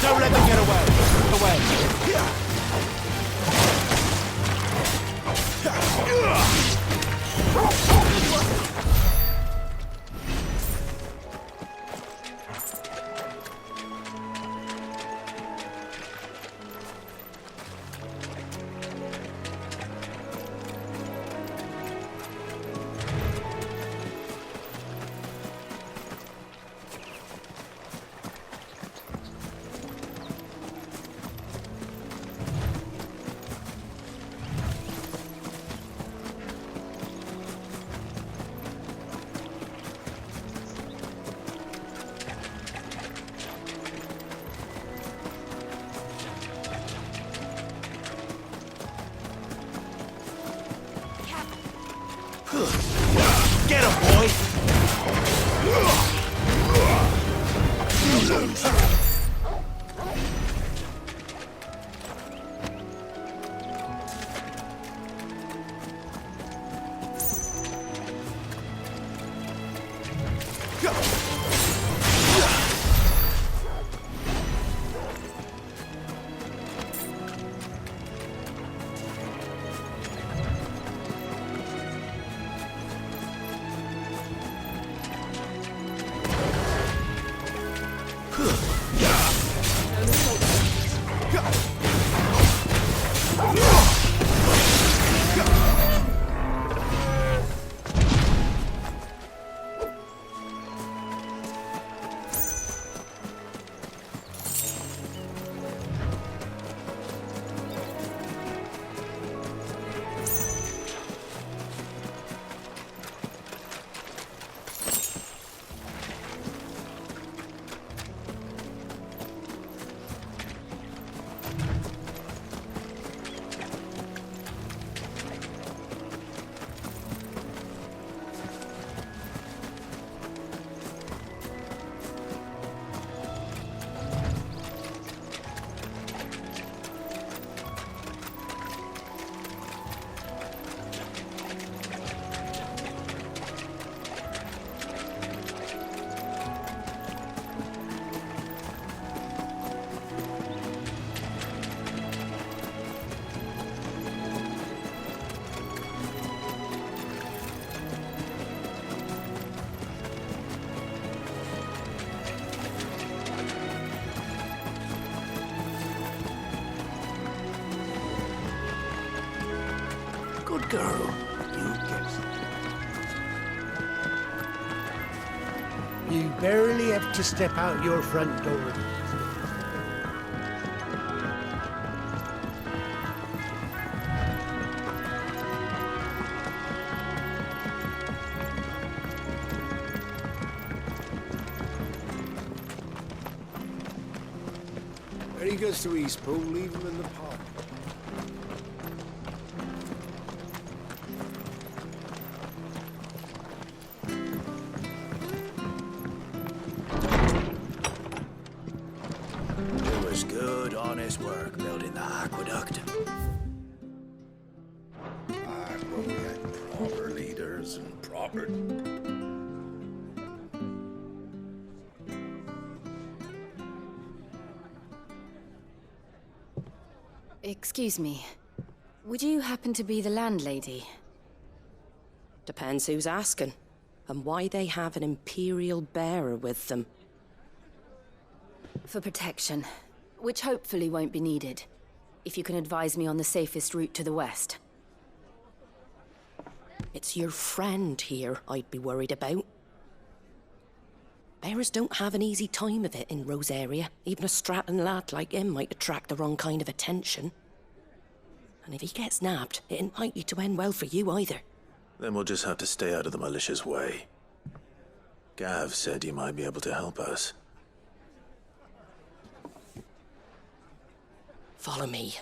Speaker 18: Don't let them get away. Away. Get him, boy! You lose.
Speaker 19: You barely have to step out your front door.
Speaker 4: When he goes to Eastpool, leave him in the park.
Speaker 3: It was good, honest work building the aqueduct.
Speaker 1: When we had proper leaders and proper...
Speaker 11: Excuse me. Would you happen to be the landlady?
Speaker 22: Depends who's asking, and why they have an Imperial bearer with them.
Speaker 11: For protection, which hopefully won't be needed. If you can advise me on the safest route to the west.
Speaker 22: It's your friend here I'd be worried about. Bearers don't have an easy time of it in Rosaria. Even a Stratton lad like him might attract the wrong kind of attention. And if he gets nabbed, it ain't likely to end well for you either.
Speaker 2: Then we'll just have to stay out of the malicious way. Gav said you might be able to help us.
Speaker 22: Follow me.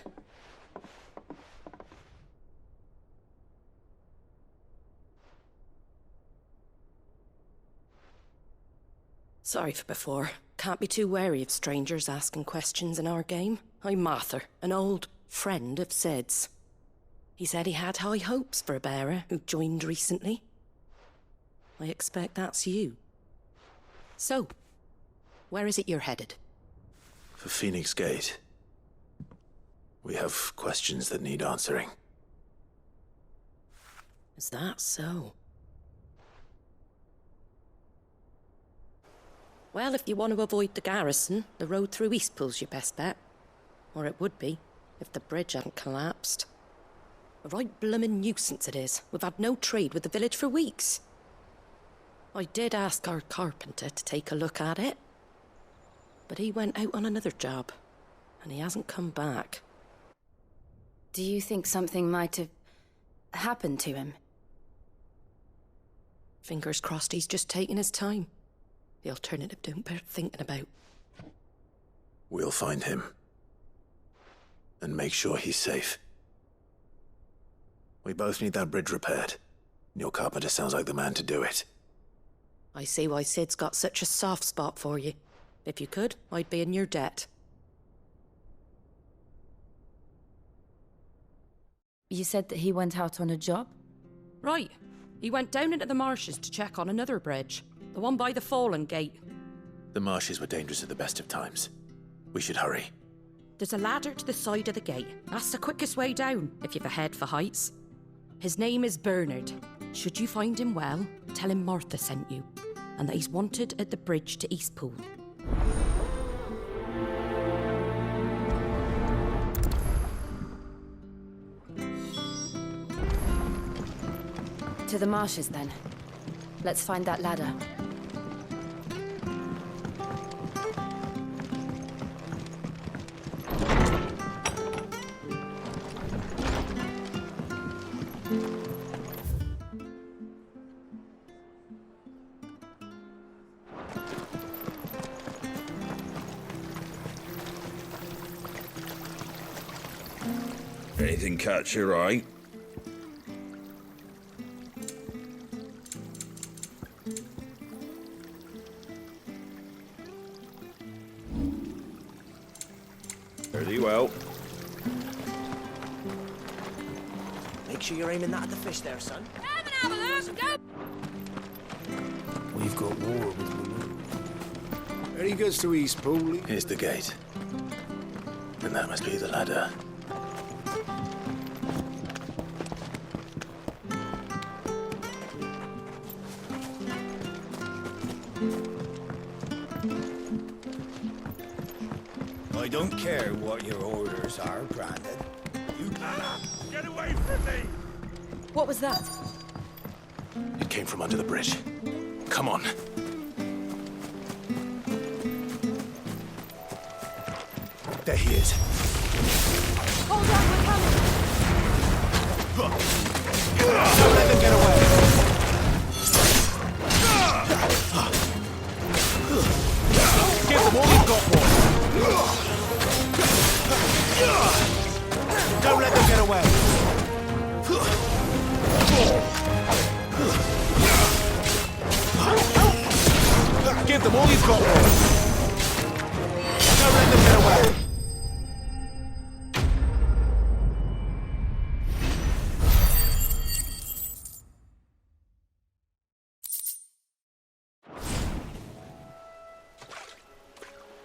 Speaker 22: Sorry for before. Can't be too wary of strangers asking questions in our game. I'm Martha, an old friend of Sid's. He said he had high hopes for a bearer who joined recently. I expect that's you. So, where is it you're headed?
Speaker 2: For Phoenix Gate. We have questions that need answering.
Speaker 22: Is that so? Well, if you want to avoid the garrison, the road through Eastpool's your best bet. Or it would be, if the bridge hadn't collapsed. A right bloomin' nuisance it is. We've had no trade with the village for weeks. I did ask our carpenter to take a look at it. But he went out on another job, and he hasn't come back.
Speaker 11: Do you think something might have happened to him?
Speaker 22: Fingers crossed he's just taking his time. The alternative don't bear thinking about.
Speaker 2: We'll find him. And make sure he's safe. We both need that bridge repaired. Your carpenter sounds like the man to do it.
Speaker 22: I see why Sid's got such a soft spot for you. If you could, I'd be in your debt.
Speaker 11: You said that he went out on a job?
Speaker 22: Right. He went down into the marshes to check on another bridge. The one by the Fallen Gate.
Speaker 2: The marshes were dangerous at the best of times. We should hurry.
Speaker 22: There's a ladder to the side of the gate. That's the quickest way down, if you've a head for heights. His name is Bernard. Should you find him well, tell him Martha sent you, and that he's wanted at the bridge to Eastpool.
Speaker 11: To the marshes, then. Let's find that ladder.
Speaker 6: Anything catch your eye? Pretty well.
Speaker 18: Make sure you're aiming that at the fish there, son.
Speaker 4: We've got war with the When he goes to Eastpool...
Speaker 2: Here's the gate. And that must be the ladder.
Speaker 3: I don't care what your orders are, Brandon. You
Speaker 6: Get away from me!
Speaker 11: What was that?
Speaker 2: It came from under the bridge. Come on.
Speaker 18: There he is.
Speaker 11: Hold on, we're coming.
Speaker 18: Don't let them get away. Give them all you've got, boy. Don't let them get away. Give them all you've got, boy. Don't let them get away.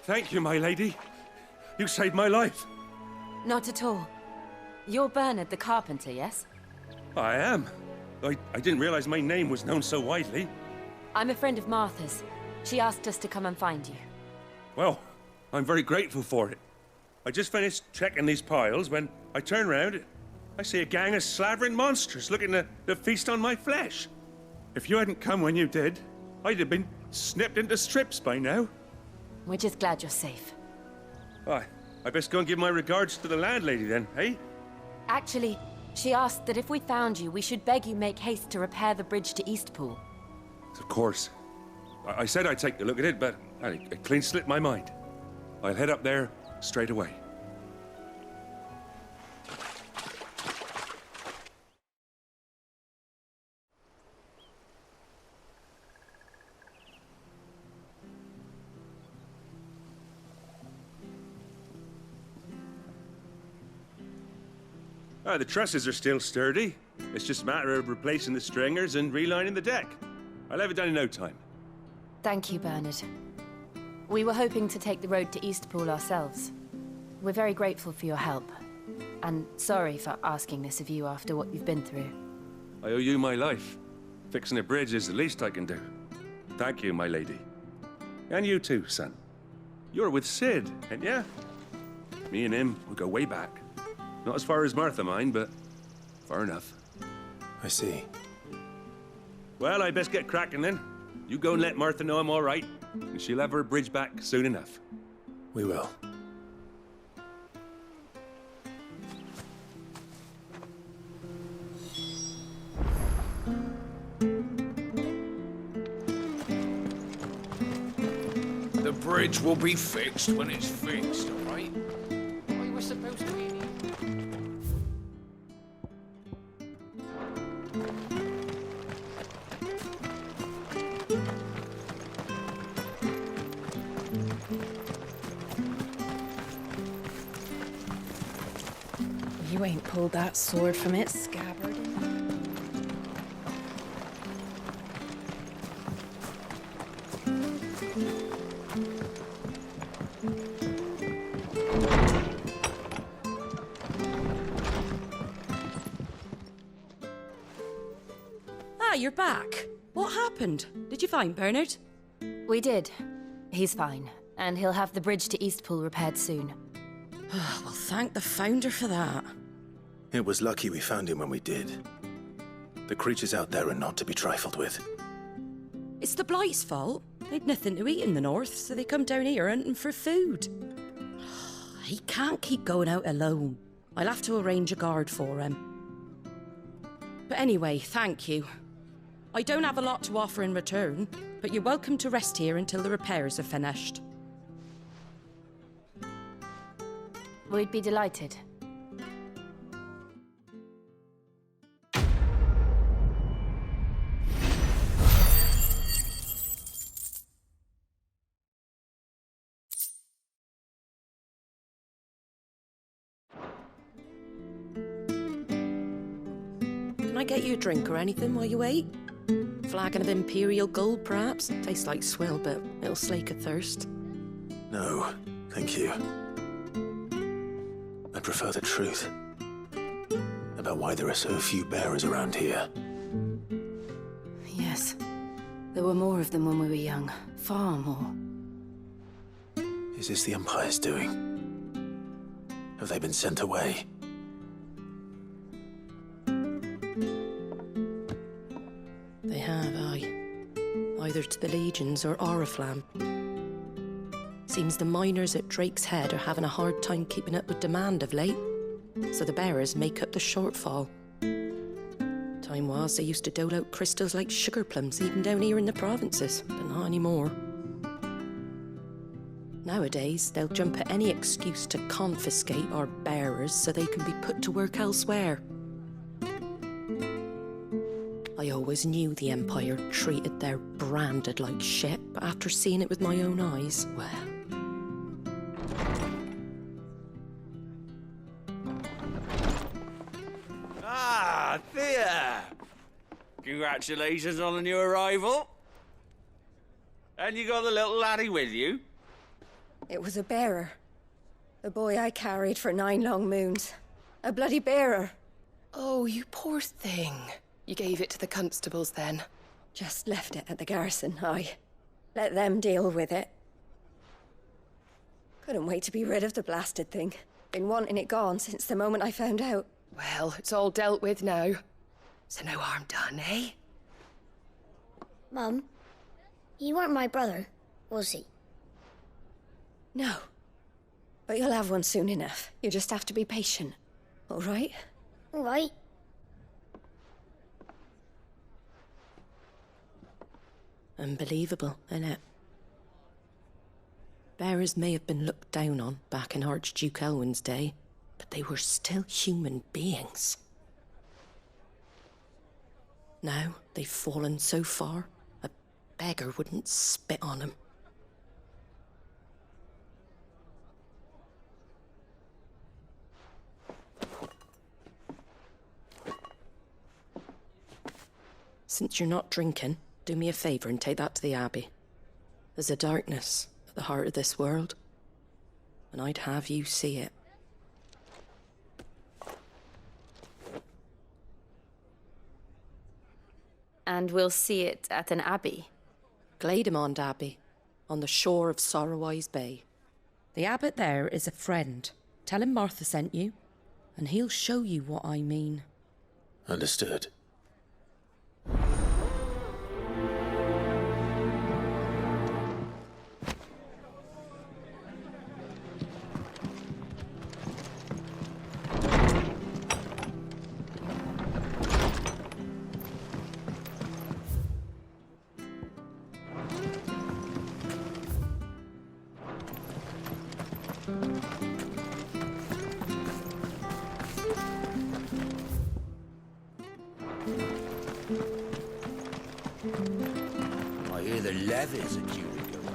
Speaker 8: Thank you, my lady. You saved my life.
Speaker 11: Not at all. You're Bernard the carpenter, yes?
Speaker 8: I am. I didn't realize my name was known so widely.
Speaker 11: I'm a friend of Martha's. She asked us to come and find you.
Speaker 8: Well, I'm very grateful for it. I just finished checking these piles when I turn around. I see a gang of slavering monsters looking to feast on my flesh. If you hadn't come when you did, I'd have been snipped into strips by now.
Speaker 11: We're just glad you're safe.
Speaker 8: I best go and give my regards to the landlady then, eh?
Speaker 11: Actually, she asked that if we found you, we should beg you make haste to repair the bridge to Eastpool.
Speaker 8: Of course. I said I'd take a look at it, but it clean slipped my mind. I'll head up there straight away. The trusses are still sturdy. It's just a matter of replacing the stringers and relining the deck. I'll have it done in no time.
Speaker 11: Thank you, Bernard. We were hoping to take the road to Eastpool ourselves. We're very grateful for your help. And sorry for asking this of you after what you've been through.
Speaker 8: I owe you my life. Fixing a bridge is the least I can do. Thank you, my lady. And you too, son. You're with Sid, ain't ya? Me and him, we go way back. Not as far as Martha, mind, but far enough.
Speaker 2: I see.
Speaker 8: Well, I best get cracking then. You go and let Martha know I'm all right, and she'll have her bridge back soon enough.
Speaker 2: We will.
Speaker 6: The bridge will be fixed when it's fixed, all right? We were supposed to be in here.
Speaker 9: You ain't pulled that sword from its scabbard.
Speaker 22: Ah, you're back. What happened? Did you find Bernard?
Speaker 11: We did. He's fine, and he'll have the bridge to Eastpool repaired soon.
Speaker 22: Well, thank the Founder for that.
Speaker 2: It was lucky we found him when we did. The creatures out there are not to be trifled with.
Speaker 22: It's the Blight's fault. They'd nothing to eat in the north, so they come down here hunting for food. He can't keep going out alone. I'll have to arrange a guard for him. But anyway, thank you. I don't have a lot to offer in return, but you're welcome to rest here until the repairs are finished.
Speaker 11: We'd be delighted.
Speaker 22: Can I get you a drink or anything while you wait? Flagon of Imperial Gold, perhaps? Tastes like swill, but it'll slake a thirst.
Speaker 2: No, thank you. I prefer the truth about why there are so few bearers around here.
Speaker 11: Yes. There were more of them when we were young. Far more.
Speaker 2: Is this the Empire's doing? Have they been sent away?
Speaker 22: They have, aye. Either to the Legions or Oriflamme. Seems the miners at Drake's Head are having a hard time keeping up with demand of late, so the bearers make up the shortfall. Time was they used to dole out crystals like sugar plums even down here in the provinces, but not anymore. Nowadays, they'll jump at any excuse to confiscate our bearers so they can be put to work elsewhere. I always knew the Empire treated their branded like shit, but after seeing it with my own eyes, well...
Speaker 12: Ah, Thea! Congratulations on the new arrival. And you got the little laddie with you?
Speaker 16: It was a bearer. The boy I carried for 9 long moons. A bloody bearer.
Speaker 23: Oh, you poor thing. You gave it to the constables then?
Speaker 16: Just left it at the garrison, aye. Let them deal with it. Couldn't wait to be rid of the blasted thing. Been wanting it gone since the moment I found out.
Speaker 23: Well, it's all dealt with now. So no harm done, eh?
Speaker 24: Mum, you weren't my brother, was he?
Speaker 16: No. But you'll have one soon enough. You just have to be patient. All right?
Speaker 24: All right.
Speaker 22: Unbelievable, innit? Bearers may have been looked down on back in Archduke Elwin's day, but they were still human beings. Now they've fallen so far, a beggar wouldn't spit on them. Since you're not drinking, do me a favour and take that to the Abbey. There's a darkness at the heart of this world, and I'd have you see it.
Speaker 11: And we'll see it at an abbey?
Speaker 22: Glademond Abbey, on the shore of Sorrowwise Bay. The abbot there is a friend. Tell him Martha sent you, and he'll show you what I mean.
Speaker 2: Understood.
Speaker 19: I hear the levies are due to go up.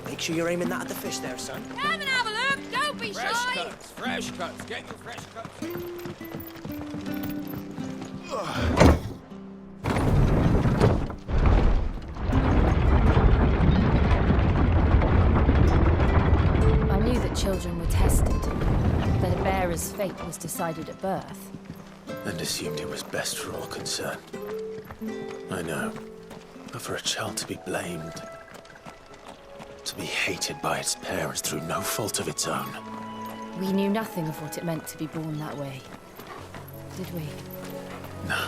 Speaker 25: Make sure you're aiming that at the fish there, son.
Speaker 23: Come and have a look, don't be
Speaker 12: Fresh
Speaker 23: shy!
Speaker 12: cuts, fresh cuts. Get your fresh cuts.
Speaker 11: I knew that children were tested, that a bearer's fate was decided at birth.
Speaker 2: And assumed it was best for all concerned. I know. But for a child to be blamed, to be hated by its parents through no fault of its own.
Speaker 11: We knew nothing of what it meant to be born that way, did we?
Speaker 2: No.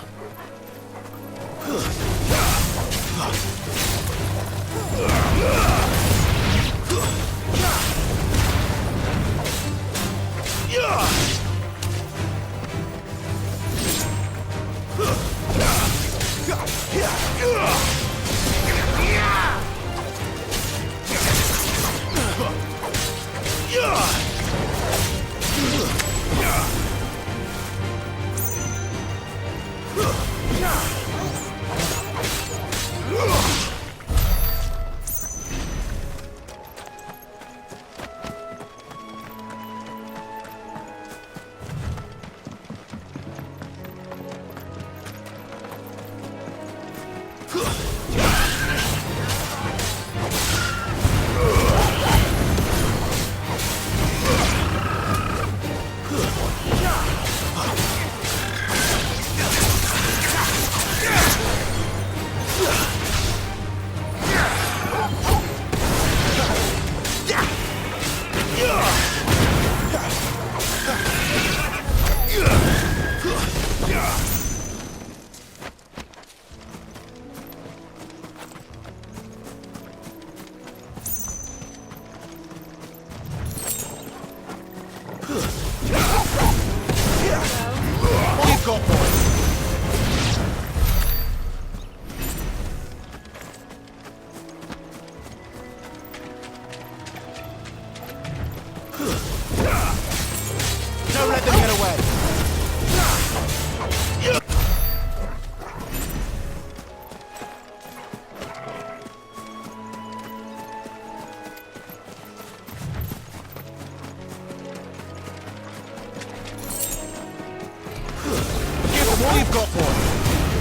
Speaker 18: them all you've got, boy.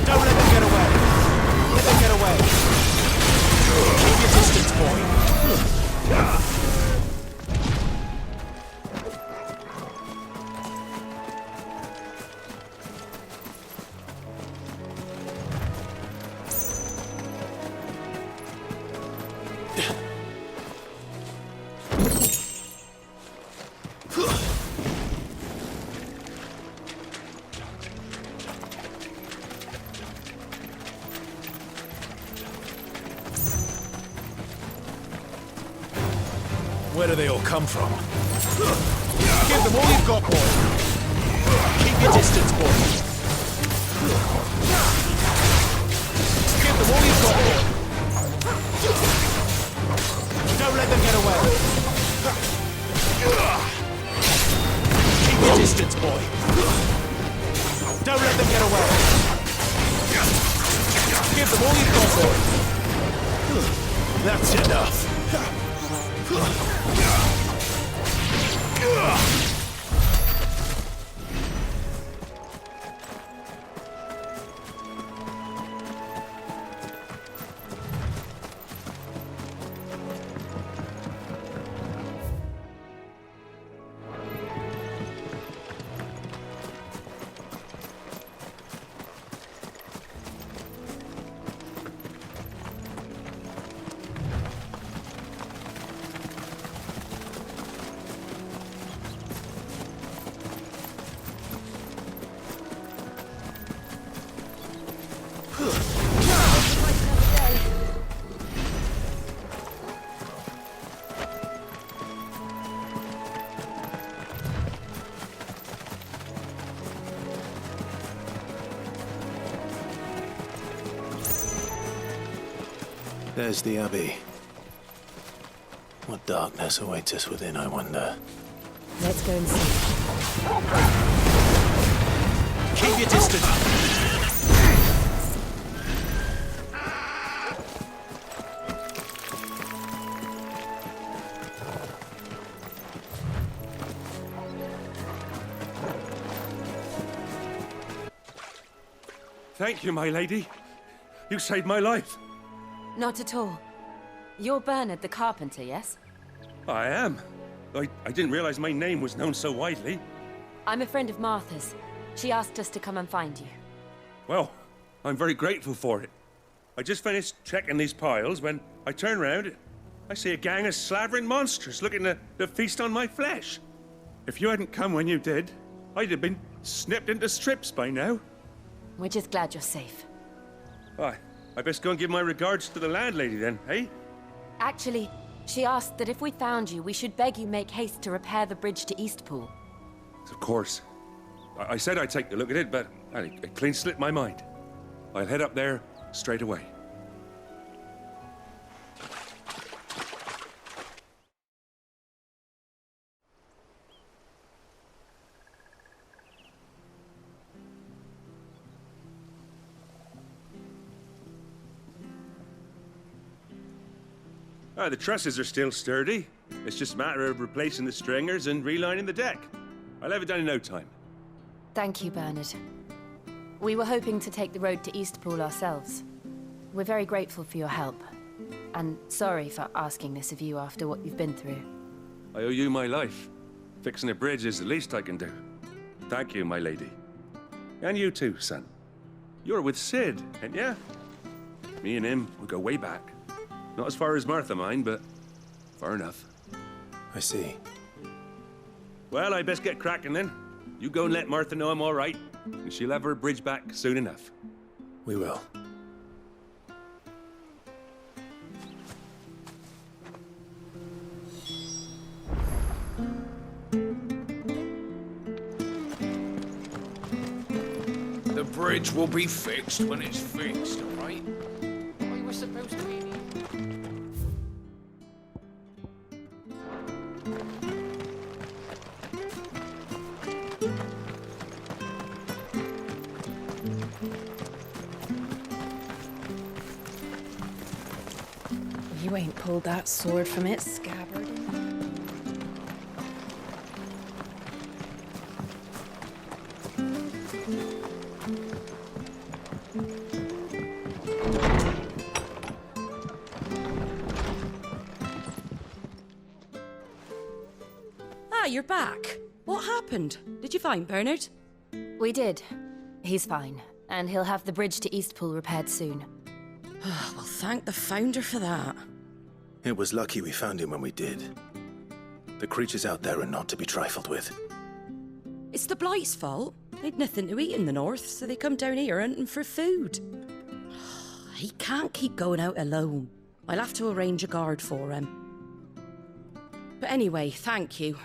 Speaker 18: Don't let them get away. Let them get away. Keep your distance, boy. Where do they all come from? Give them all you've got, boy. Keep your distance, boy. Give them all you've got, boy. Don't let them get away. Keep your distance, boy. Don't let them get away. Give them all you've got, boy. That's enough.
Speaker 2: There's the Abbey. What darkness awaits us within, I wonder.
Speaker 16: Let's go and see.
Speaker 18: Keep your distance.
Speaker 8: Thank you, my lady. You saved my life.
Speaker 11: Not at all. You're Bernard the carpenter, yes?
Speaker 8: I am. I didn't realize my name was known so widely.
Speaker 11: I'm a friend of Martha's. She asked us to come and find you.
Speaker 8: Well, I'm very grateful for it. I just finished checking these piles when I turn round. I see a gang of slavering monsters looking to feast on my flesh. If you hadn't come when you did, I'd have been snipped into strips by now.
Speaker 11: We're just glad you're safe.
Speaker 8: I best go and give my regards to the landlady then, eh?
Speaker 11: Actually, she asked that if we found you, we should beg you make haste to repair the bridge to Eastpool.
Speaker 8: Of course. I said I'd take a look at it, but it clean slipped my mind. I'll head up there straight away. The trusses are still sturdy. It's just a matter of replacing the stringers and relining the deck. I'll have it done in no time.
Speaker 11: Thank you, Bernard. We were hoping to take the road to Eastpool ourselves. We're very grateful for your help. And sorry for asking this of you after what you've been through.
Speaker 8: I owe you my life. Fixing a bridge is the least I can do. Thank you, my lady. And you too, son. You're with Sid, ain't ya? Me and him, we go way back. Not as far as Martha, mind, but far enough.
Speaker 2: I see.
Speaker 8: Well, I best get cracking then. You go and let Martha know I'm all right, and she'll have her bridge back soon enough.
Speaker 2: We will.
Speaker 6: The bridge will be fixed when it's fixed, all right? We were supposed to be...
Speaker 9: You ain't pulled that sword from its scabbard.
Speaker 22: you're back. What happened? Did you find Bernard?
Speaker 11: We did. He's fine, and he'll have the bridge to Eastpool repaired soon.
Speaker 22: Well, thank the Founder for that.
Speaker 2: It was lucky we found him when we did. The creatures out there are not to be trifled with.
Speaker 22: It's the Blight's fault. They'd nothing to eat in the north, so they come down here hunting for food. He can't keep going out alone. I'll have to arrange a guard for him. But anyway, thank you.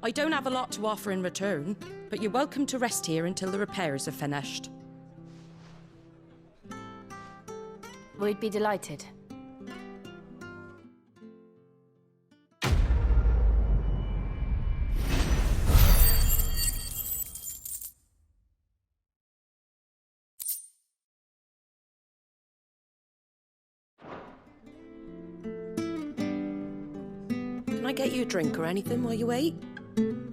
Speaker 22: I don't have a lot to offer in return, but you're welcome to rest here until the repairs are finished.
Speaker 11: We'd be delighted.
Speaker 22: Can I get you a drink or anything while you wait?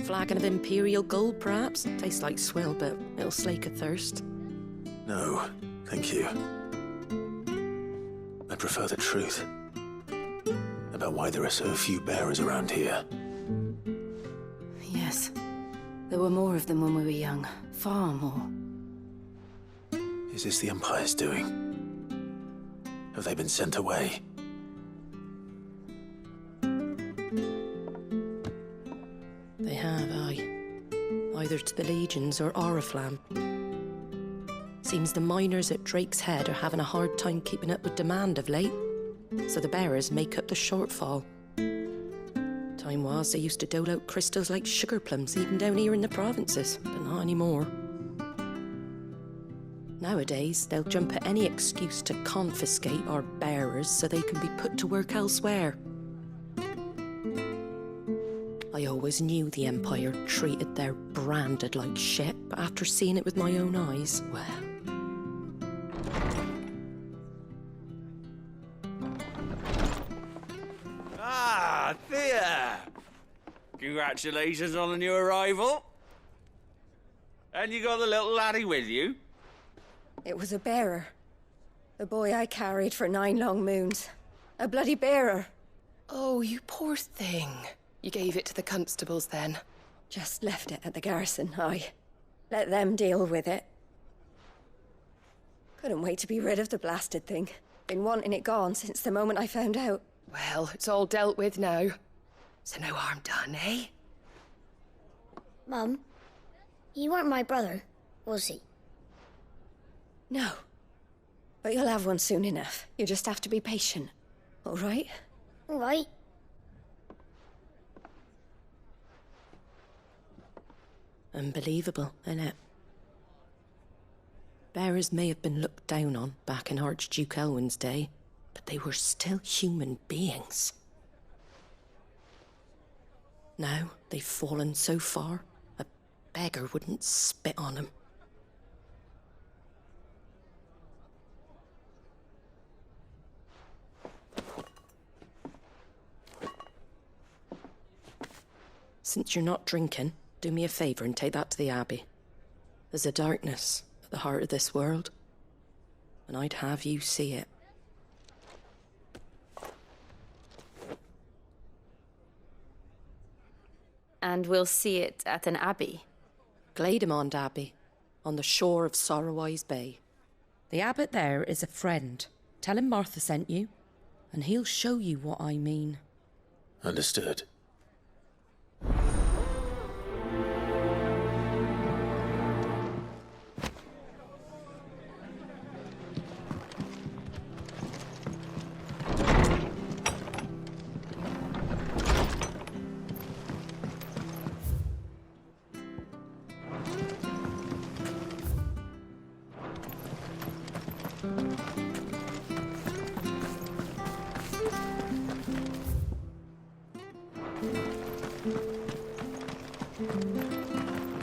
Speaker 22: Flagon of Imperial Gold, perhaps? Tastes like swill, but it'll slake a thirst.
Speaker 2: No, thank you. I prefer the truth. About why there are so few bearers around here.
Speaker 11: Yes. There were more of them when we were young. Far more.
Speaker 2: Is this the Empire's doing? Have they been sent away?
Speaker 22: They have, aye. Either to the Legions or Oriflamme. Seems the miners at Drake's Head are having a hard time keeping up with demand of late, so the bearers make up the shortfall. Time was they used to dole out crystals like sugar plums even down here in the provinces, but not anymore. Nowadays, they'll jump at any excuse to confiscate our bearers so they can be put to work elsewhere. I always knew the Empire treated their branded like shit, but after seeing it with my own eyes, well...
Speaker 12: Ah, Thea! Congratulations on the new arrival. And you got the little laddie with you?
Speaker 16: It was a bearer. The boy I carried for 9 long moons. A bloody bearer.
Speaker 23: Oh, you poor thing. You gave it to the constables then?
Speaker 16: Just left it at the garrison, aye. Let them deal with it. Couldn't wait to be rid of the blasted thing. Been wanting it gone since the moment I found out.
Speaker 23: Well, it's all dealt with now. So no harm done, eh?
Speaker 24: Mum, he weren't my brother, was he?
Speaker 16: No. But you'll have one soon enough. You just have to be patient. All right?
Speaker 24: All right.
Speaker 22: Unbelievable, innit? Bearers may have been looked down on back in Archduke Elwin's day, but they were still human beings. Now they've fallen so far, a beggar wouldn't spit on them. Since you're not drinking, do me a favour and take that to the Abbey. There's a darkness at the heart of this world, and I'd have you see it.
Speaker 11: And we'll see it at an abbey?
Speaker 22: Glademond Abbey, on the shore of Sorrowwise Bay. The abbot there is a friend. Tell him Martha sent you, and he'll show you what I mean.
Speaker 2: Understood.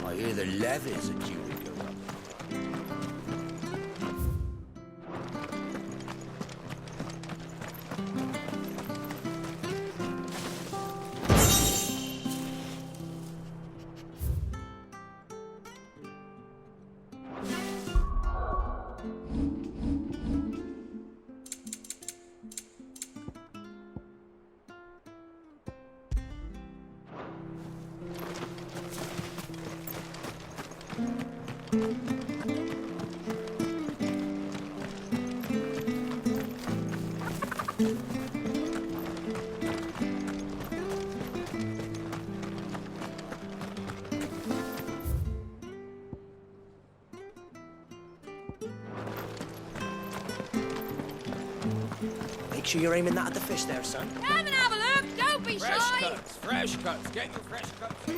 Speaker 4: I hear the levies are due to go up.
Speaker 25: Make sure you're aiming that at the fish there, son.
Speaker 5: Come and have a look! Don't be
Speaker 18: Fresh
Speaker 5: shy!
Speaker 18: cuts, fresh cuts. Get your fresh cuts.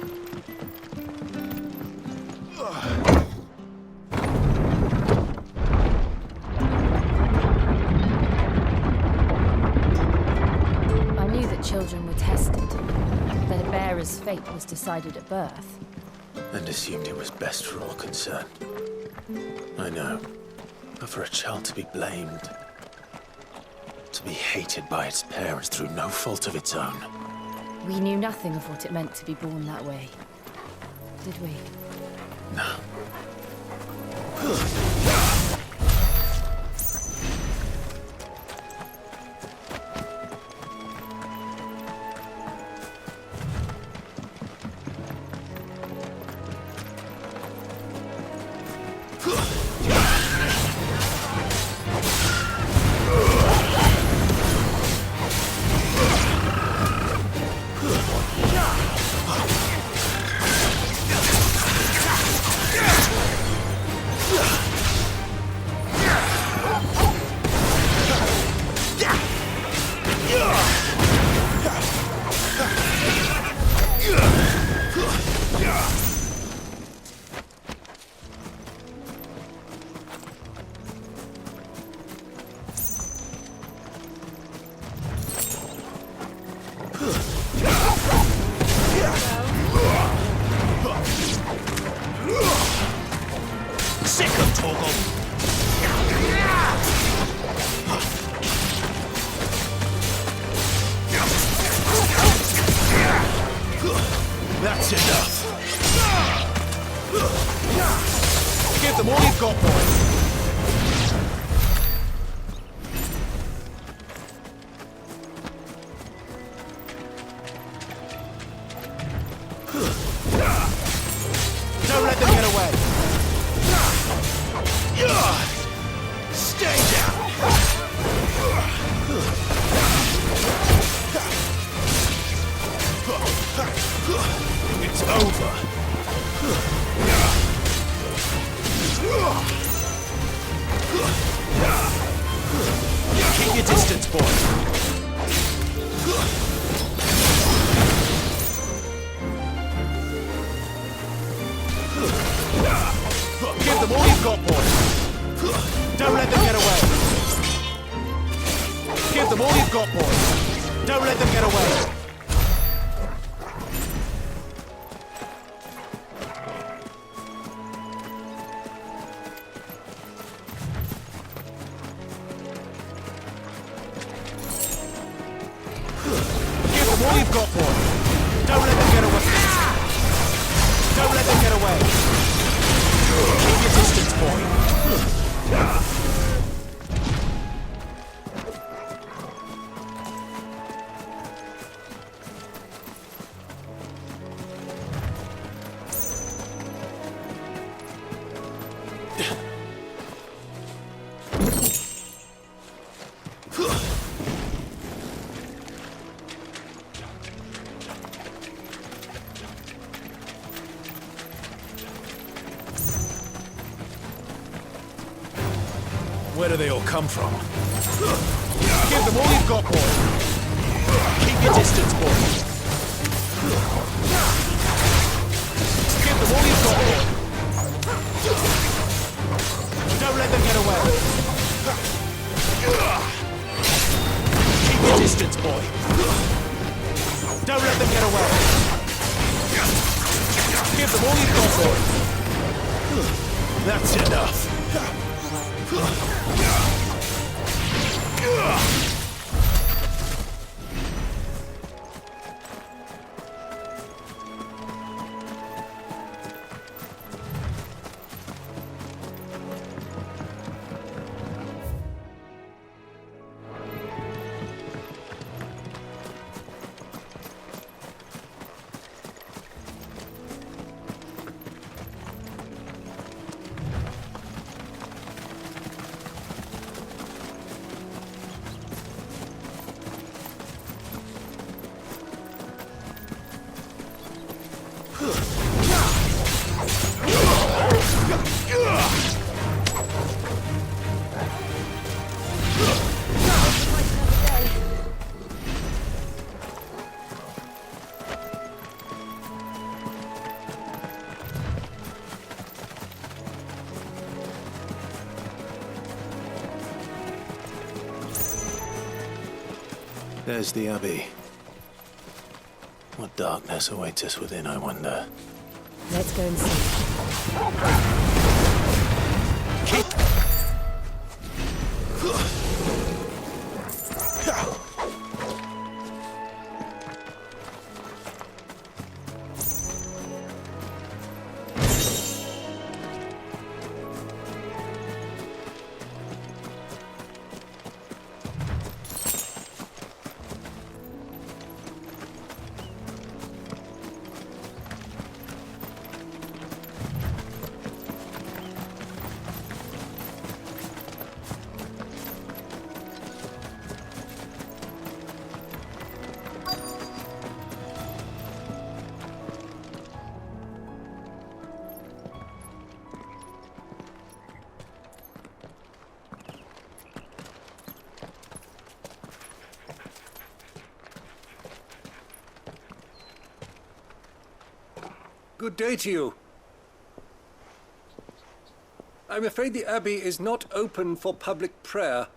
Speaker 11: I knew that children were tested, that a bearer's fate was decided at birth.
Speaker 2: And assumed it was best for all concerned. I know. But for a child to be blamed, to be hated by its parents through no fault of its own.
Speaker 11: We knew nothing of what it meant to be born that way, did we?
Speaker 2: No.
Speaker 18: That's enough. Give them all you've got, boy. Don't let them get away. Stay down. It's over. Keep your distance, boy. Give them all you've got, boy. Don't let them get away. Give them all you've got, boy. Don't let them get away. Give them all you've got, boy. Don't let them get away. Don't let them get away. Keep your distance, boy. Where do they all come from? Give them all you've got, boy. Keep your distance, boy. Give them all you've got, boy. Don't let them get away. Keep your distance, boy. Don't let them get away. Give them all you've got, boy. That's enough.
Speaker 2: There's the Abbey. What darkness awaits us within, I wonder?
Speaker 11: Let's go and see.
Speaker 4: Good day to you. I'm afraid the Abbey is not open for public prayer.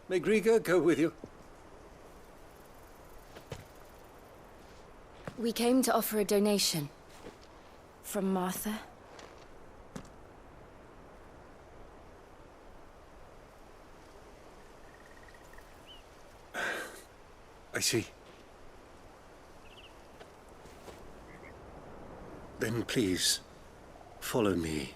Speaker 4: May Griga go with you?
Speaker 11: We came to offer a donation. From Martha.
Speaker 4: I see. Then please, follow me.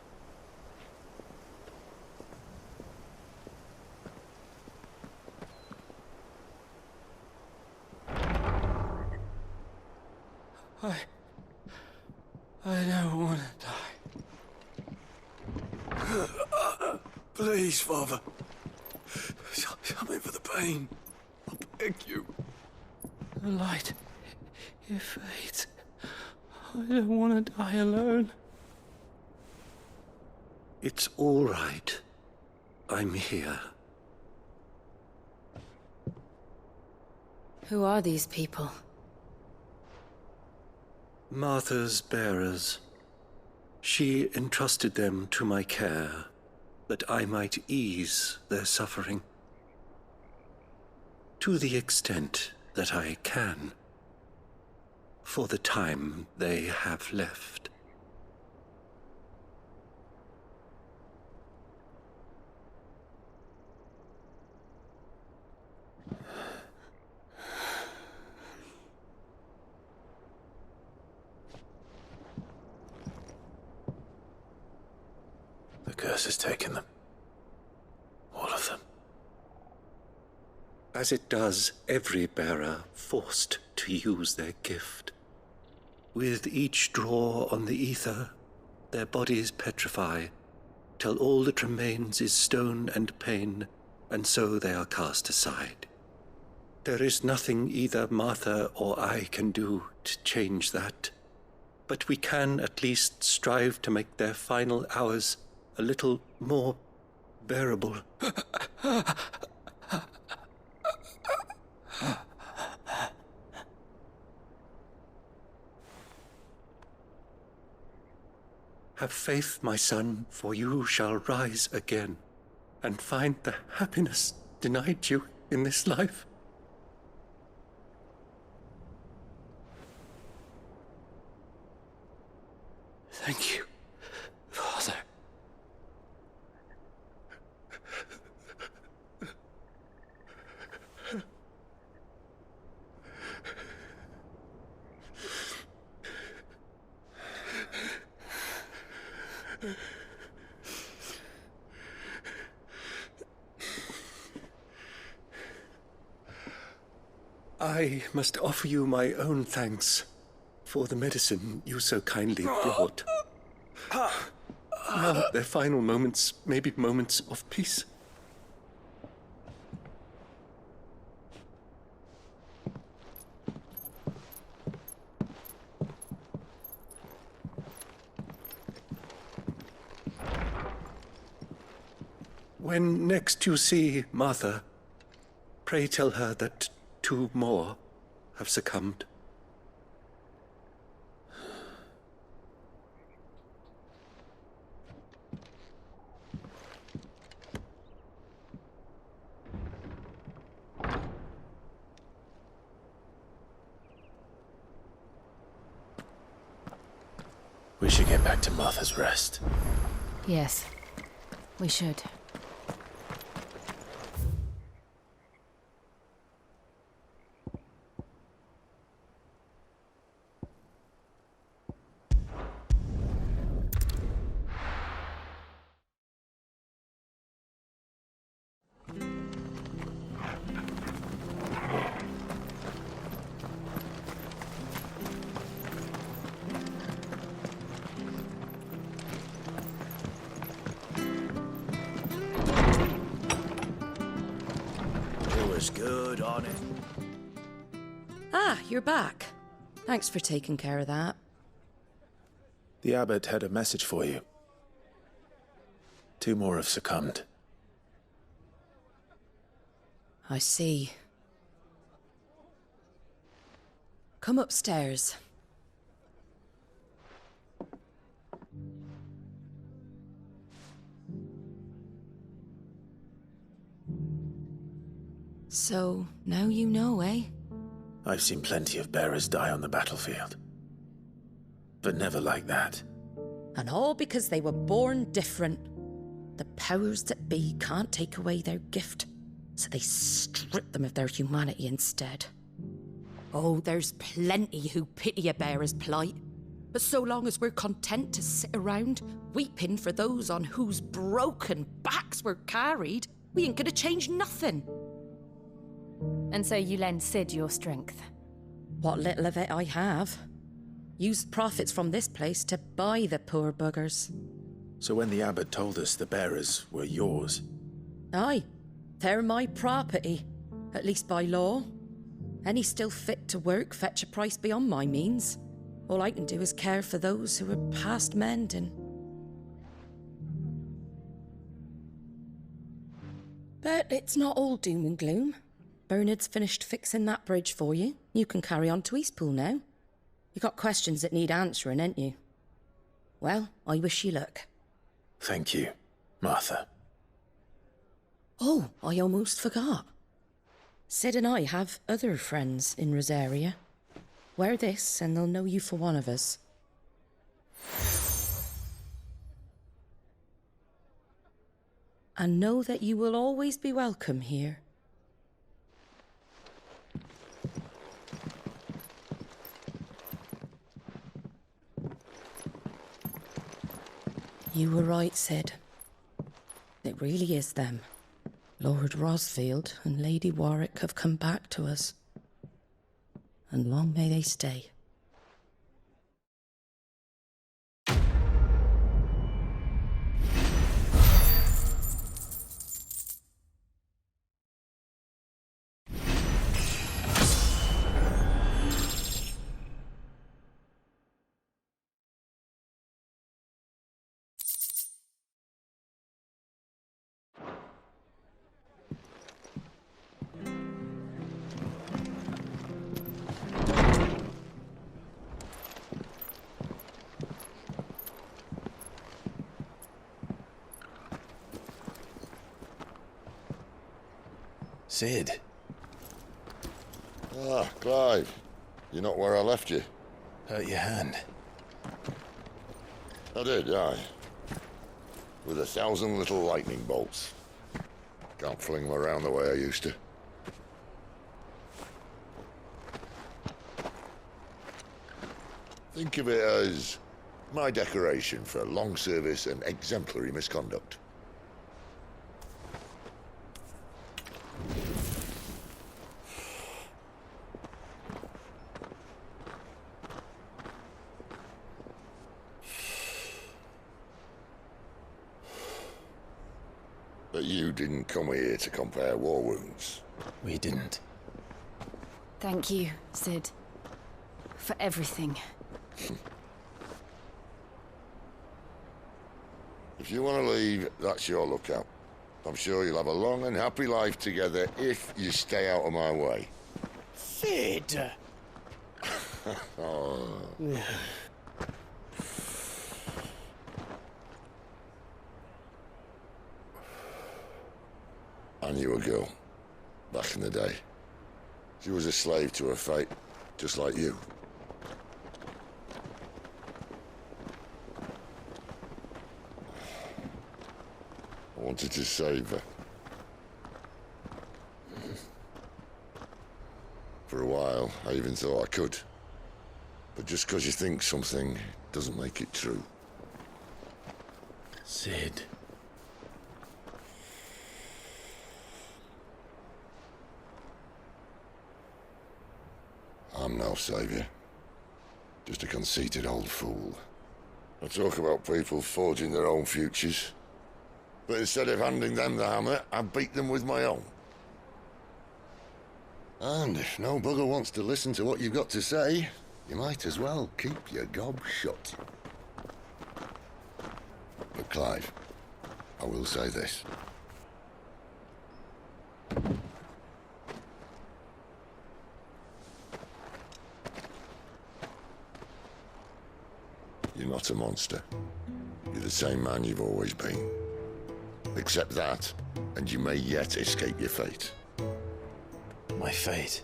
Speaker 6: I don't want to die. Please, Father. Something for the pain. I beg you.
Speaker 10: The light, it fades. I don't want to die alone.
Speaker 4: It's all right. I'm here.
Speaker 11: Who are these people?
Speaker 4: Martha's bearers. She entrusted them to my care, that I might ease their suffering. To the extent that I can. For the time they have left.
Speaker 2: The curse has taken them. All of them.
Speaker 4: As it does every bearer forced to use their gift. With each draw on the ether, their bodies petrify, till all that remains is stone and pain, and so they are cast aside. There is nothing either Martha or I can do to change that, but we can at least strive to make their final hours a little more bearable. Have faith, my son, for you shall rise again, and find the happiness denied you in this life.
Speaker 10: Thank you, Father.
Speaker 4: I must offer you my own thanks for the medicine you so kindly brought. Now their final moments may be moments of peace. When next you see Martha, pray tell her that 2 more have succumbed.
Speaker 2: back to Martha's Rest.
Speaker 11: Yes, we should.
Speaker 18: Good on it.
Speaker 22: Ah, you're back. Thanks for taking care of that.
Speaker 2: The abbot had a message for you. 2 more have succumbed.
Speaker 22: I see. Come upstairs. So, now you know, eh?
Speaker 2: I've seen plenty of bearers die on the battlefield. But never like that.
Speaker 22: And all because they were born different. The powers that be can't take away their gift, so they strip them of their humanity instead. Oh, there's plenty who pity a bearer's plight. But so long as we're content to sit around, weeping for those on whose broken backs we're carried, we ain't gonna change nothing.
Speaker 11: And so you lend Sid your strength?
Speaker 22: What little of it I have. Used profits from this place to buy the poor buggers.
Speaker 2: So when the abbot told us the bearers were yours...
Speaker 22: Aye, they're my property, at least by law. Any still fit to work fetch a price beyond my means. All I can do is care for those who are past mending. But it's not all doom and gloom. Bernard's finished fixing that bridge for you. You can carry on to Eastpool now. You got questions that need answering, ain't you? Well, I wish you luck.
Speaker 2: Thank you, Martha.
Speaker 22: Oh, I almost forgot. Sid and I have other friends in Rosaria. Wear this and they'll know you for one of us. And know that you will always be welcome here. You were right, Sid. It really is them. Lord Rosfield and Lady Warwick have come back to us. And long may they stay.
Speaker 2: Sid.
Speaker 1: Ah, Clive. You're not where I left you.
Speaker 2: Hurt your hand.
Speaker 1: I did, aye. With 1,000 little lightning bolts. Can't fling them around the way I used to. Think of it as my decoration for long service and exemplary misconduct. But you didn't come here to compare war wounds.
Speaker 2: We didn't.
Speaker 11: Thank you, Sid. For everything.
Speaker 1: If you want to leave, that's your lookout. I'm sure you'll have a long and happy life together if you stay out of my way.
Speaker 18: Sid!
Speaker 1: Oh. I knew a girl, back in the day. She was a slave to her fate, just like you. I wanted to save her. For a while, I even thought I could. But just because you think something doesn't make it true.
Speaker 2: Sid.
Speaker 1: I'm no savior. Just a conceited old fool. I talk about people forging their own futures. But instead of handing them the hammer, I beat them with my own. And if no bugger wants to listen to what you've got to say, you might as well keep your gob shut. But Clive, I will say this. You're not a monster. You're the same man you've always been. Accept that, and you may yet escape your fate.
Speaker 2: My fate?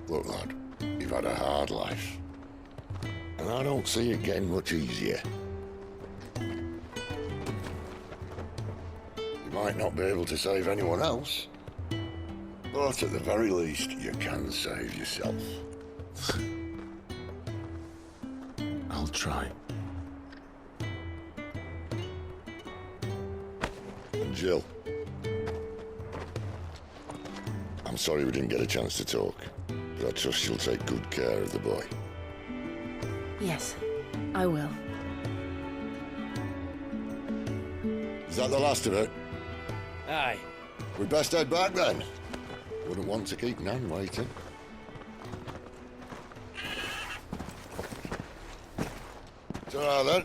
Speaker 1: Look, lad, you've had a hard life. And I don't see it getting much easier. You might not be able to save anyone else, but at the very least, you can save yourself.
Speaker 2: I'll try.
Speaker 1: And Jill, I'm sorry we didn't get a chance to talk, but I trust she'll take good care of the boy.
Speaker 11: Yes, I will.
Speaker 1: Is that the last of it?
Speaker 12: Aye.
Speaker 1: We'd best head back then. Wouldn't want to keep Nan waiting. Ta-ra then.